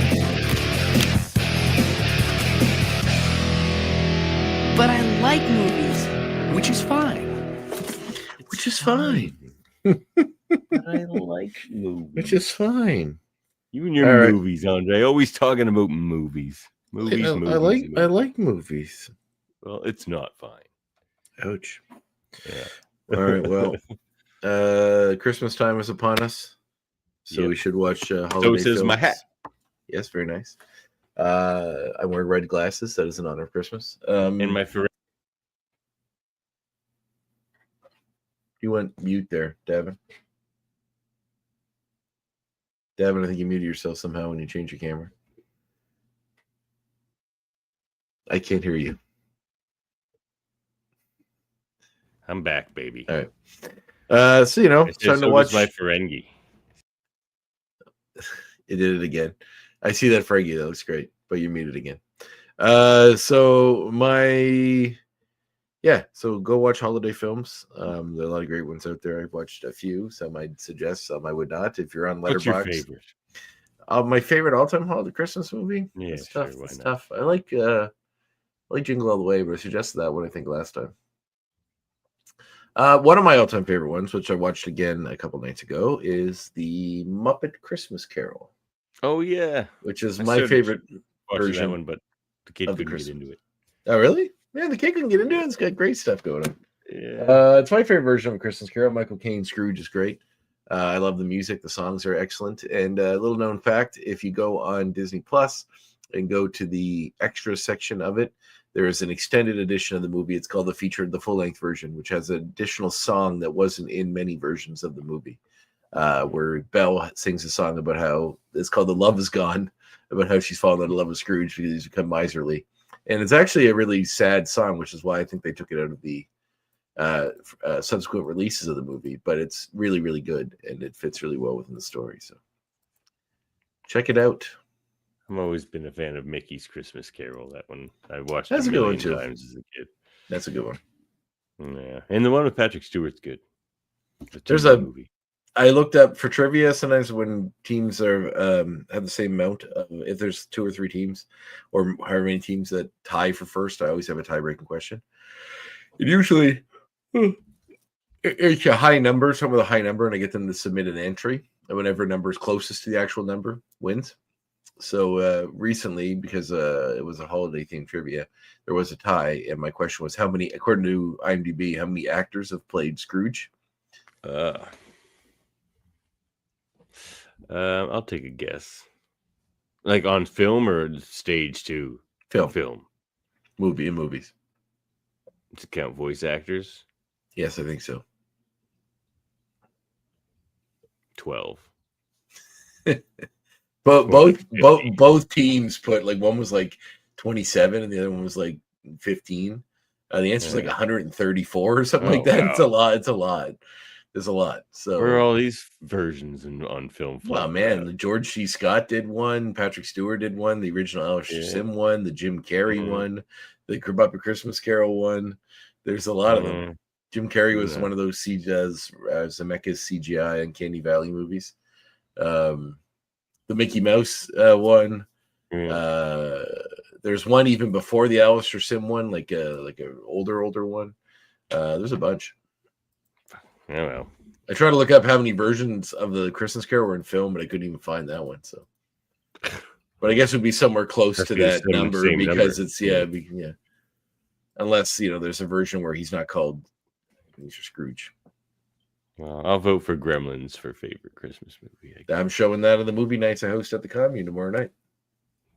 But I like movies, which is fine. Which is fine. I like movies. Which is fine. You and your movies, Andre. Always talking about movies. I like movies. Well, it's not fine. Ouch. Yeah. All right. Well, Christmas time is upon us, so we should watch holiday So says films. my hat. Yes, very nice. I'm wearing red glasses. That is in honor of Christmas. And my You went mute there, Davin. Davin, I think you muted yourself somehow when you change your camera. I can't hear you. I'm back, baby. All right. So it's time to watch my Ferengi. You did it again. I see that Ferengi. That looks great, but you muted again. So go watch holiday films. There are a lot of great ones out there. I've watched a few. Some I'd suggest, some I would not. If you're on Letterboxd. What's your favorite? My favorite all-time holiday Christmas movie? Yeah, it's sure, tough. why It's not? tough. I like Jingle All the Way, but I suggested that one I think last time. One of my all-time favorite ones, which I watched again a couple nights ago, is the Muppet Christmas Carol. Oh yeah, which is I my started favorite watching version that one, but the kid of the couldn't get Christmas. into it. Oh, really? Yeah, the kid can get into it. It's got great stuff going on. Yeah. It's my favorite version of Christmas Carol. Michael Caine Scrooge is great. I love the music. The songs are excellent. And a little known fact, if you go on Disney Plus and go to the extra section of it, there is an extended edition of the movie. It's called the full-length version, which has an additional song that wasn't in many versions of the movie, where Belle sings a song about how it's called "The Love Is Gone," about how she's fallen in love with Scrooge because he's become miserly. And it's actually a really sad song, which is why I think they took it out of the subsequent releases of the movie. But it's really, really good, and it fits really well within the story. So check it out. I've always been a fan of Mickey's Christmas Carol. That one I watched That's a a good one, million too. times as a kid. That's a good one. Yeah, and the one with Patrick Stewart's good. There's a movie. I looked up for trivia. Sometimes when teams are have the same amount, if there's 2 or 3 teams, or however many teams that tie for first, I always have a tie-breaking question. It usually it's a high number, some with a high number, and I get them to submit an entry. And whenever number is closest to the actual number, wins. So recently, because it was a holiday-themed trivia, there was a tie, and my question was, how many, according to IMDb, how many actors have played Scrooge? I'll take a guess. Like on film or stage too? Film. Film. Movies. To count voice actors, Yes, I think so. 12. But 15. both teams put like one was like 27 and the other one was like 15. The answer is like Yeah. 134 or something Oh, like that. wow. It's a lot. It's a lot. There's a lot. Where are So, all these versions on film well, floating man, around? the George C. Scott did one. Patrick Stewart did one. The original Alistair Yeah. Sim one. The Jim Carrey Mhm. one. The Muppet Christmas Carol one. There's a lot of them. Jim Carrey was Yeah. one of those Zemeckis CGI and Candy Valley movies. The Mickey Mouse one. Yeah. There's one even before the Alistair Sim one, like a older one. There's a bunch. Yeah, well. I tried to look up how many versions of the Christmas Carol were in film, but I couldn't even find that one. So, but I guess it would be somewhere close Must to be the that same number because number. it's yeah. Unless there's a version where he's not called Mr. Scrooge. Well, I'll vote for Gremlins for favorite Christmas movie. I guess. I'm showing that on the movie nights I host at the Commune tomorrow night.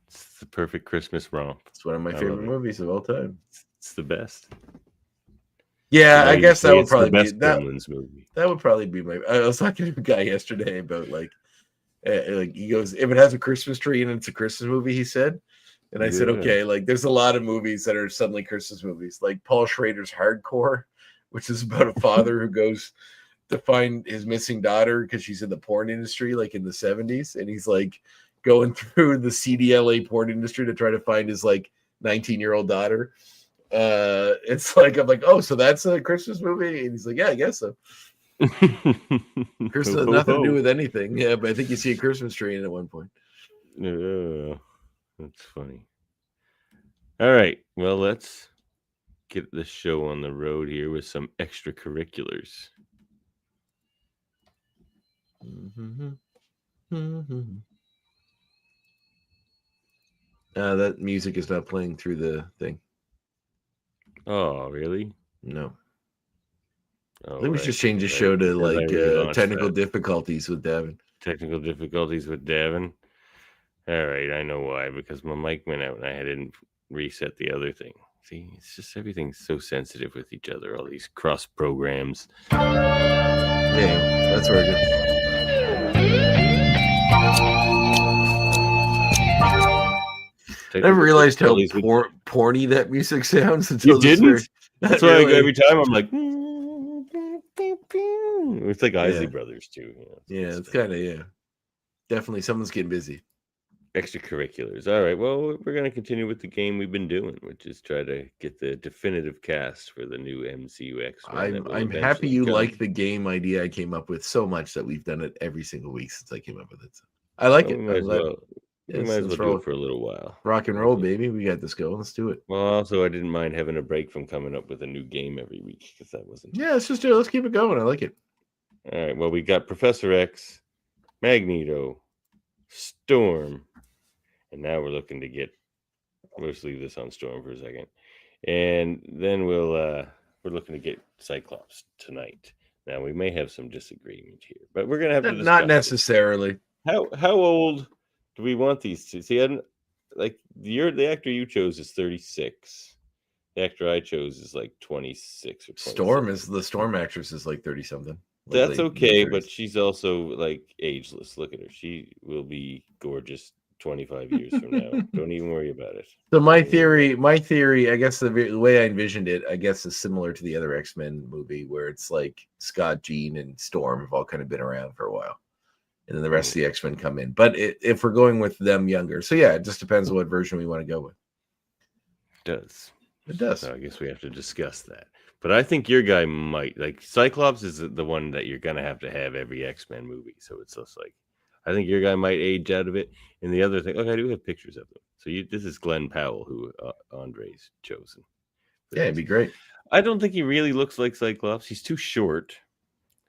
It's the perfect Christmas romp. It's one of my I favorite love it. movies of all time. It's the best. Yeah, Now I you guess say that would it's the probably be best that. Gremlins movie. That would probably be my. I was talking to a guy yesterday about like he goes, if it has a Christmas tree and it's a Christmas movie, he said, and I said, Yeah. okay, like there's a lot of movies that are suddenly Christmas movies, like Paul Schrader's Hardcore, which is about a father who goes to find his missing daughter because she's in the porn industry, like in the 70s, and he's like going through the CDLA porn industry to try to find his like 19-year-old daughter. It's like I'm like, oh, so that's a Christmas movie, and he's like, yeah, I guess so. Christmas has nothing to do with anything, yeah, but I think you see a Christmas tree in it at one point. Yeah, that's funny. All right, well, let's get the show on the road here with some extracurriculars. That music is not playing through the thing. Oh, really? No. Oh, I think we should right, just change the because show to I like relaunched technical that. difficulties with Devin. Technical difficulties with Davin. All right, I know why, because my mic went out and I didn't reset the other thing. See, it's just everything's so sensitive with each other, all these cross programs. Yeah, that's very good. I never realized how porny that music sounds until you didn't. That's why really. every time I'm like, it's like Isley Brothers too. Yeah, it's kind of definitely someone's getting busy. Extracurriculars. All right. Well, we're going to continue with the game we've been doing, which is try to get the definitive cast for the new MCU X-Men. I'm happy you like the game idea I came up with so much that we've done it every single week since I came up with it. I like it. We might as well do it for a little while. Rock and roll, baby. We got this going. Let's do it. Well, also, I didn't mind having a break from coming up with a new game every week because that wasn't. Yeah, let's just do it. Let's keep it going. I like it. All right. Well, we got Professor X, Magneto, Storm, and now we're looking to get. Let's leave this on Storm for a second, and then we're looking to get Cyclops tonight. Now we may have some disagreement here, but we're gonna have to discuss not necessarily. How old do we want these two? See, the actor you chose is 36. The actor I chose is like 26 or 27. Storm is the Storm actress is like 30 something. Like that's okay, but she's also like ageless. Look at her; she will be gorgeous 25 years from now. Don't even worry about it. So my theory, I guess the way I envisioned it, I guess, is similar to the other X-Men movie, where it's like Scott, Jean, and Storm have all kind of been around for a while, and then the rest of the X-Men come in. But if we're going with them younger, so yeah, it just depends on what version we want to go with. It does. So I guess we have to discuss that. But I think your guy might like Cyclops is the one that you're gonna have every X-Men movie. So it's just like I think your guy might age out of it. And the other thing, I do have pictures of them. So this is Glenn Powell, who Andre's chosen. Yeah, it'd be great. I don't think he really looks like Cyclops. He's too short.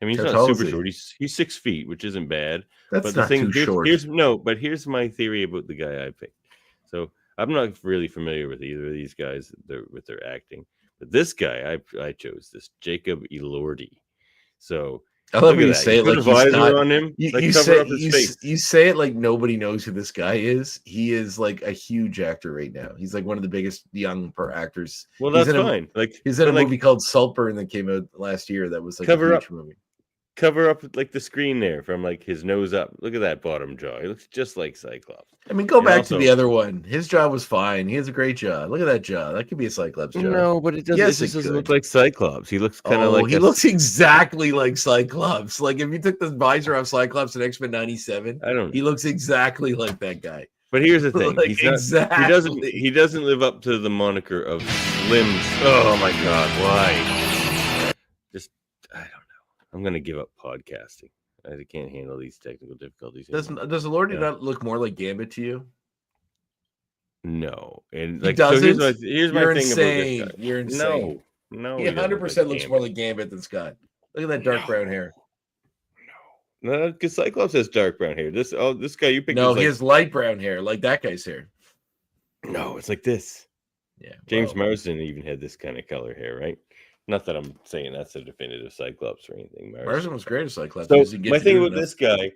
I mean, he's How not tall super is he? short. He's 6 feet, which isn't bad. That's but not too short. Here's my theory about the guy I picked. So I'm not really familiar with either of these guys with their acting. But this guy I chose, this Jacob Elordi. So I love Look when at you that. say You it put like a he's visor not. on him, You, like you cover say up his face. you say it like nobody knows who this guy is. He is like a huge actor right now. He's like one of the biggest young actors. Well, He's that's in a fine. Like, he's in a but like movie called Saltburn that came out last year. That was like a cover huge up, movie. cover up like the screen there from like his nose up. Look at that bottom jaw. He looks just like Cyclops. I mean, go And back to also, the other one. His jaw was fine. He has a great jaw. Look at that jaw. That could be a Cyclops jaw. no, but it doesn't. Yes, it just it doesn't look could. like Cyclops. He looks kind of Oh, like he looks exactly like Cyclops. Like if you took the visor off Cyclops in X-Men 97, I don't he know. looks exactly like that guy. But here's the thing: Like he's not. exactly. He doesn't live up to the moniker of Slim. Oh my God! Why? Just I don't know. I'm gonna give up podcasting. I can't handle these technical difficulties anymore. Does Lordy Yeah. not look more like Gambit to you? No, and He like so here's doesn't. here's my You're thing insane. about this guy. You're insane. No, He he doesn't look 100% like looks more Gambit. like Gambit than Scott. Look at that dark brown hair. No, because Cyclops has dark brown hair. This guy you picked. No, is he like, has light brown hair, like that guy's hair. no, it's like this. Yeah, James well, Marsden even had this kind of color hair, right? Not that I'm saying that's a definitive Cyclops or anything. Marsden was great at Cyclops. So He doesn't get my to thing do about enough. this guy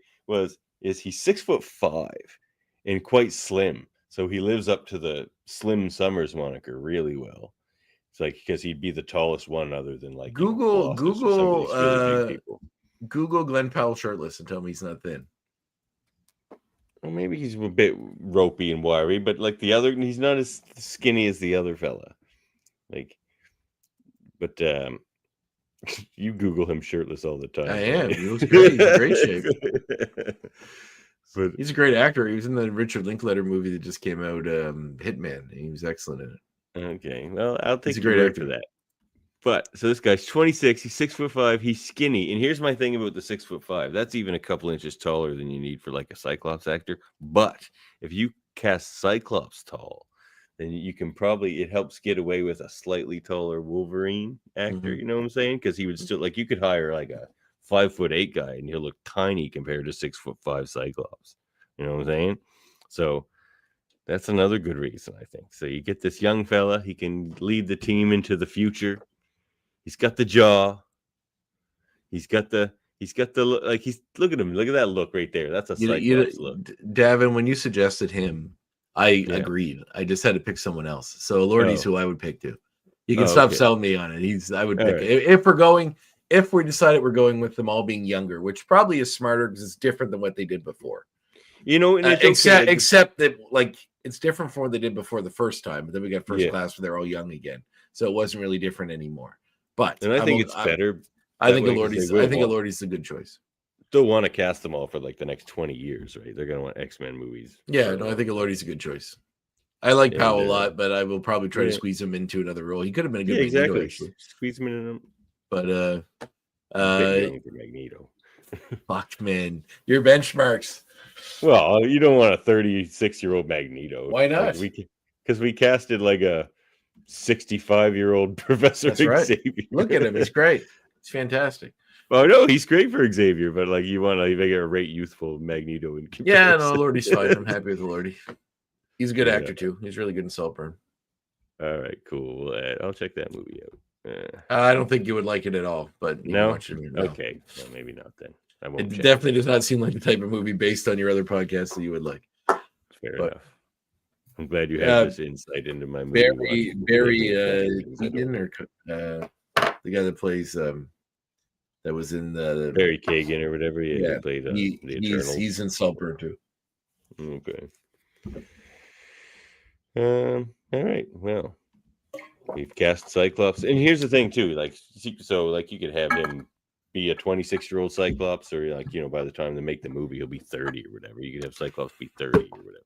is he's 6'5" and quite slim, so he lives up to the Slim Summers moniker really well. It's like because he'd be the tallest one other than like Google Colossus or some of these really big people. Google Glenn Powell shirtless and tell me he's not thin. Well, maybe he's a bit ropey and wiry, but like the other, he's not as skinny as the other fella. Like, but you Google him shirtless all the time. I am. He looks great. He's in great shape. But He's a great actor. He was in the Richard Linklater movie that just came out, Hitman. He was excellent in it. okay, well, I'll take He's a your great word actor. for that. But so this guy's 26. He's 6'5". He's skinny. And here's my thing about the 6'5". That's even a couple inches taller than you need for like a Cyclops actor. But if you cast Cyclops tall, then you can probably, it helps get away with a slightly taller Wolverine actor. Mhm. You know what I'm saying? Because he would still, like, you could hire like a 5'8" guy and he'll look tiny compared to 6'5" Cyclops. You know what I'm saying? So that's another good reason, I think. So you get this young fella, he can lead the team into the future. He's got the jaw. He's got the like look at him. Look at that look right there. That's a Cyclops look. Davin, when you suggested him, I agreed. I just had to pick someone else. So Lordy's who I would pick too. You can stop selling me on it. I would pick right. if we decided we're going with them all being younger, which probably is smarter because it's different than what they did before. You know, and it's except that like it's different from what they did before the first time. But then we got first class where they're all young again, so it wasn't really different anymore. But and I think it's better. I think Elordi's a good choice. Still want to cast them all for like the next 20 years, right? They're gonna want X-Men movies. Yeah, no, I think Elordi's a good choice. I like Powell a lot, but I will probably try to squeeze him into another role. He could have been a good Magneto, actually. Squeeze him in. But young for Magneto. Fuck, man, your benchmarks. Well, you don't want a 36-year-old Magneto. Why not? Because we casted like a 65-year-old Professor Xavier. Look at him; he's great. He's fantastic. Oh no, he's great for Xavier, but like you want to make a rate youthful Magneto in comparison. Yeah, no, Lordy's fine. I'm happy with Lordy. He's a good actor too. He's really good in Saltburn. All right, cool. I'll check that movie out. I don't think you would like it at all, but you no, watch it, okay, well, maybe not then. I won't. It definitely does not seem like the type of movie based on your other podcasts that you would like. Fair enough. I'm glad you have this insight into my movie. Barry Keoghan, or the guy that plays that was in the Barry Keoghan or whatever. Yeah, he played the Eternals. He's in Saltburn too. Okay. All right. Well, we've cast Cyclops, and here's the thing too. Like, so like you could have him be a 26-year-old Cyclops, or like by the time they make the movie, he'll be 30 or whatever. You could have Cyclops be 30 or whatever.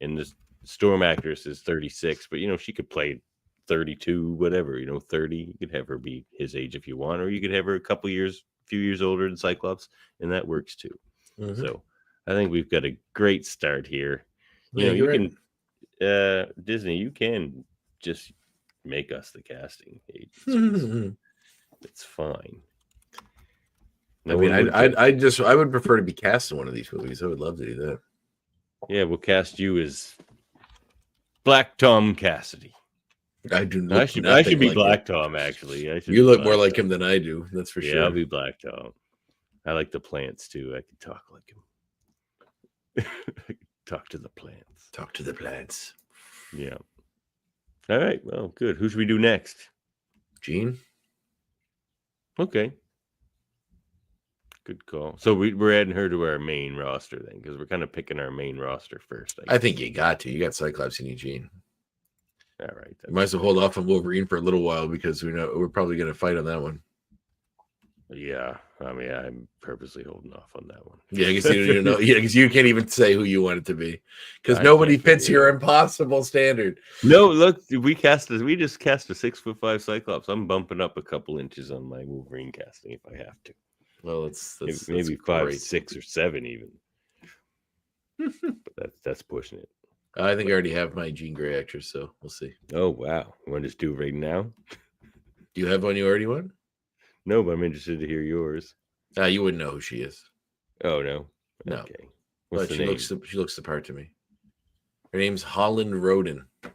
And the Storm actress is 36, but she could play 32, whatever. 30. You could have her be his age if you want, or you could have her a few years older than Cyclops, and that works too. Mm-hmm. So I think we've got a great start here. You can. Disney, you can just make us the casting agents. It's fine. I mean, I would prefer to be cast in one of these movies. I would love to do that. Yeah, we'll cast you as Black Tom Cassidy. I do not. I should be like Black Tom. Actually, you look more like him than I do. That's for sure. I'll be Black Tom. I like the plants too. I could talk like him. Talk to the plants. Talk to the plants. Yeah. All right. Well, good. Who should we do next? Gene? Okay. Good call. So we're adding her to our main roster then, because we're kind of picking our main roster first. I think you got to. You got Cyclops and Eugene. All right. You might as well hold off on Wolverine for a little while because we know we're probably going to fight on that one. Yeah. I mean, I'm purposely holding off on that one. Yeah, I guess you don't even know. Yeah, because you can't even say who you want it to be because I nobody can't fits figure your it. impossible standard. No, look, we just cast a 6'5" Cyclops. I'm bumping up a couple inches on my Wolverine casting if I have to. Well, that's Maybe great. 5, 6, or 7 even. But that's pushing it. I think I already have my Jean Grey actress, so we'll see. Oh wow! You want to just do it right now? Do you have one you already want? No, but I'm interested to hear yours. You wouldn't know who she is. Oh no. No. Okay. What's But the name? she looks the part to me. Her name's Holland Roden. How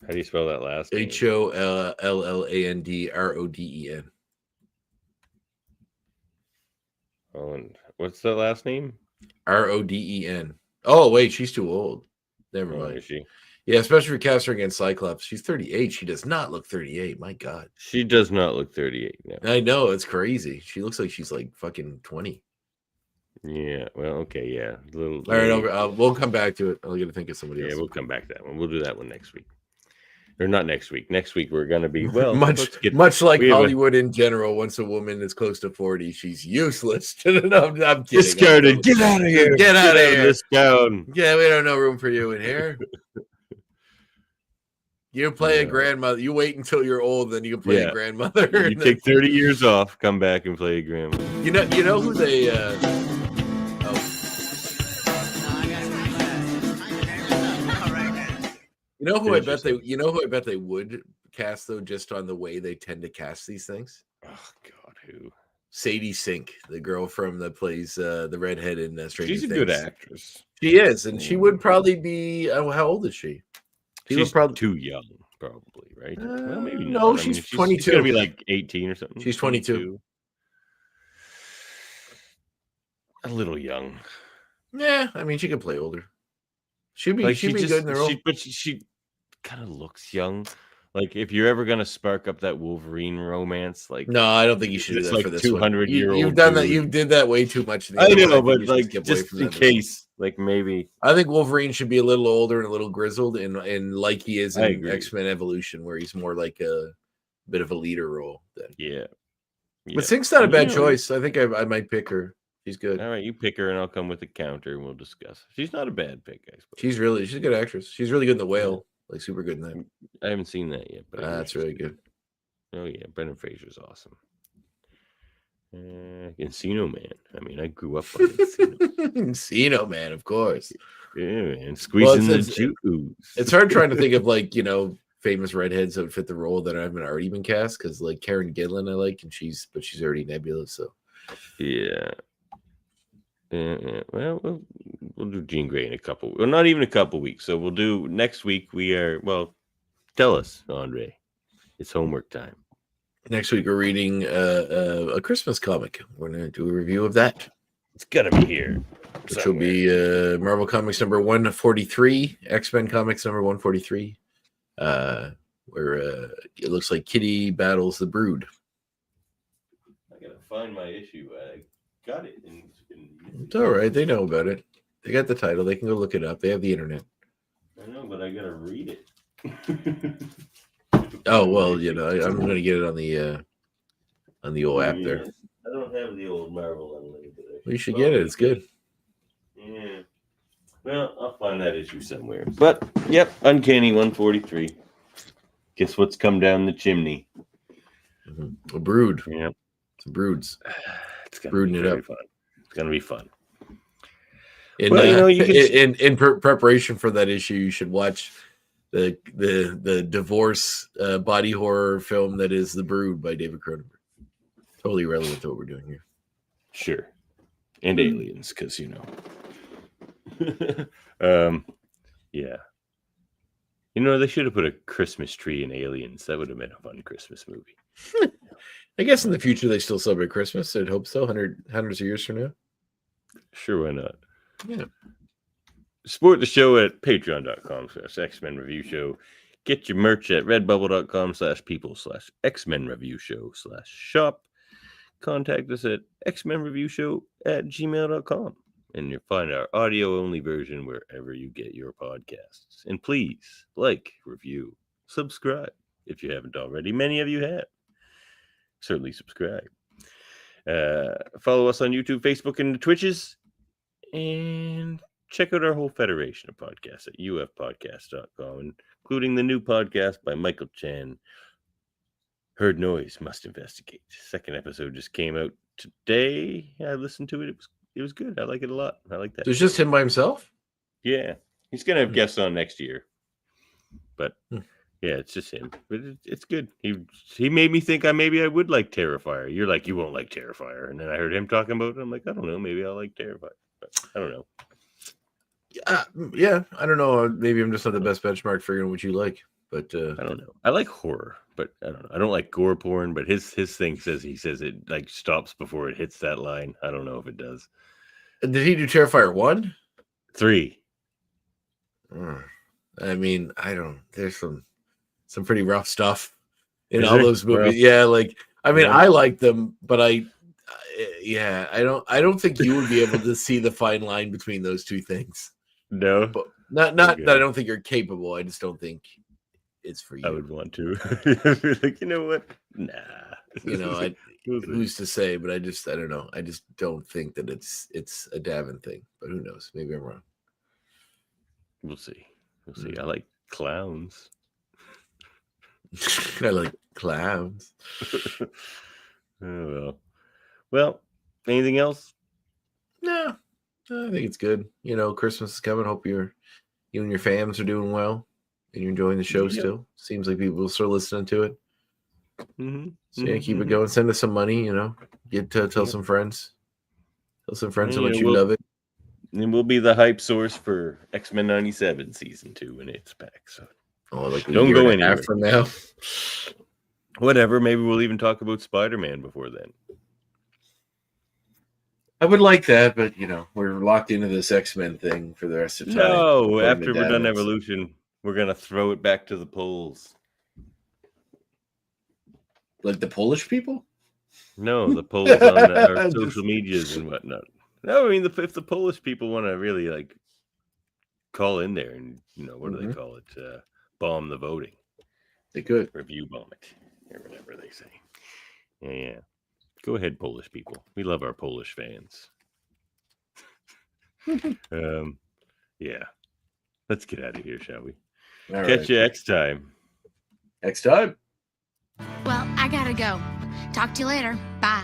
do you spell that last name? HOLLANDRODEN. Holland. What's the last name? RODEN. Oh wait, she's too old. Never Oh, mind. is she? Yeah, especially for casting against Cyclops. She's 38. She does not look 38. My God. She does not look 38 now. I know, it's crazy. She looks like she's like fucking 20. Yeah. Well, okay. Yeah. All right, we'll come back to it. I'm gonna think of somebody else. Yeah, we'll come back to that one. We'll do that one next week. Or not next week. Next week we're gonna be much like Hollywood in general. Once a woman is close to 40, she's useless. No, I'm kidding. Discarded. Get out of here. Get out of here. This town. Yeah, we don't know room for you in here. You play a grandmother. You wait until you're old, then you can play a grandmother. You take 30 years off, come back and play a grandma. You know who they. You know who I bet they. You know who I bet they would cast though, just on the way they tend to cast these things. Oh God, who? Sadie Sink, the girl from that plays the redhead in Stranger She's a Things. good actress. She is, and she would probably be. How old is she? She's probably too young, probably, right? Well, maybe not. No, she's 22. She's gonna be like 18 or something. She's 22. A little young. Yeah, I mean, she could play older. She'd be Like good in the role. But she kind of looks young. Like if you're ever gonna spark up that Wolverine romance, like no, I don't think you should do that like for this 200-year-old. You've done that. You did that way too much. I know, but like just in case, like maybe. I think Wolverine should be a little older and a little grizzled, and like he is in X-Men Evolution, where he's more like a bit of a leader role. Then. Yeah. But Sink's not a bad choice. I think I might pick her. She's good. All right, you pick her, and I'll come with a counter, and we'll discuss. She's not a bad pick, I suppose. She's a good actress. She's really good in The Whale, like super good in that. I haven't seen that yet, but That's really good. Oh yeah, Brendan Fraser's awesome. Encino Man. I mean, I grew up on Encino Man, of course. Yeah, man, squeezing the juice. It's hard trying to think of like famous redheads that would fit the role that haven't already been cast because like Karen Gillan I like, and she's already Nebula, so yeah. Well, we'll do Jean Grey in not even a couple weeks. So we'll do next week. Tell us, Andre. It's homework time. Next week we're reading a Christmas comic. We're gonna do a review of that. It's gotta be here. Which will be Marvel Comics number 143, X-Men Comics number 143. Where it looks like Kitty battles the Brood. I gotta find my issue. I got it. It's all right. They know about it. They got the title. They can go look it up. They have the internet. I know, but I gotta read it. Oh well, I'm gonna get it on the old app there. I don't have the old Marvel Unlimited. Well, you should get it. It's good. Yeah. Well, I'll find that issue somewhere. But yep, Uncanny 143. Guess what's come down the chimney? A Brood. Yeah, some Broods. It's gonna brooding be it up. Fun. It's gonna be fun. In preparation for that issue, you should watch the divorce body horror film that is The Brood by David Cronenberg. Totally relevant to what we're doing here. Sure. And aliens, because yeah. They should have put a Christmas tree in Aliens. That would have been a fun Christmas movie. I guess in the future they still celebrate Christmas. I'd hope so. Hundreds of years from now. Sure, why not? Yeah. Support the show at patreon.com/X-Men Review Show. Get your merch at redbubble.com/people/X-Men Review Show/shop. Contact us at xmenreviewshow@gmail.com. And you'll find our audio-only version wherever you get your podcasts. And please, like, review, subscribe if you haven't already. Many of you have. Certainly subscribe. Follow us on YouTube, Facebook, and the Twitches. And check out our whole federation of podcasts at ufpodcast.com, including the new podcast by Michael Chan, Heard Noise, Must Investigate. Second episode just came out today. I listened to it. It was good. I like it a lot. I like that. So it's just him by himself? Yeah. He's going to have guests on next year. But yeah, it's just him. But it's good. He made me think maybe I would like Terrifier. You're like, you won't like Terrifier. And then I heard him talking about it. I'm like, I don't know. Maybe I'll like Terrifier. But I don't know. Yeah, I don't know. Maybe I'm just not the best benchmark figuring what you like. But I don't know. I like horror, but I don't know. I don't like gore porn, but his thing says it like stops before it hits that line. I don't know if it does. Did he do Terrifier 1? 3. I mean, I don't. There's some pretty rough stuff in Is all there? those movies. Well, yeah, like I mean, yeah. I like them, but I don't think you would be able to see the fine line between those two things. No, But not Okay. that I don't think you're capable. I just don't think it's for you. I would want to. Like, you know what? Nah. You know, We'll see. who's to say? But I don't know. I just don't think that it's a Davin thing. But who knows? Maybe I'm wrong. We'll see. We'll see. I like clowns. I like clowns. Oh, well, anything else? No, I think it's good. You know, Christmas is coming. Hope you and your fams are doing well and you're enjoying the show Yeah. still. Seems like people are still listening to it. Mm-hmm. So yeah, keep it going. Send us some money. You know, tell some friends. Tell some friends how Yeah, much you we'll- love it. And we'll be the hype source for X-Men 97 season 2 when it's back. So Oh, like a Don't year go and a half anywhere. from now. whatever. Maybe we'll even talk about Spider-Man before then. I would like that, but you know, we're locked into this X-Men thing for the rest of the time. No, according after to we're done Davin. Evolution, we're gonna throw it back to the polls. Like the Polish people? No, the polls on our Just- social medias and whatnot. No, I mean, if the Polish people want to really like call in there and what do they call it? Bomb the voting, They could. review bomb it, or whatever they say. Yeah. Go ahead, Polish people. We love our Polish fans. Yeah. Let's get out of here, shall we? All Catch right. you next time. Next time. Well, I gotta go. Talk to you later. Bye.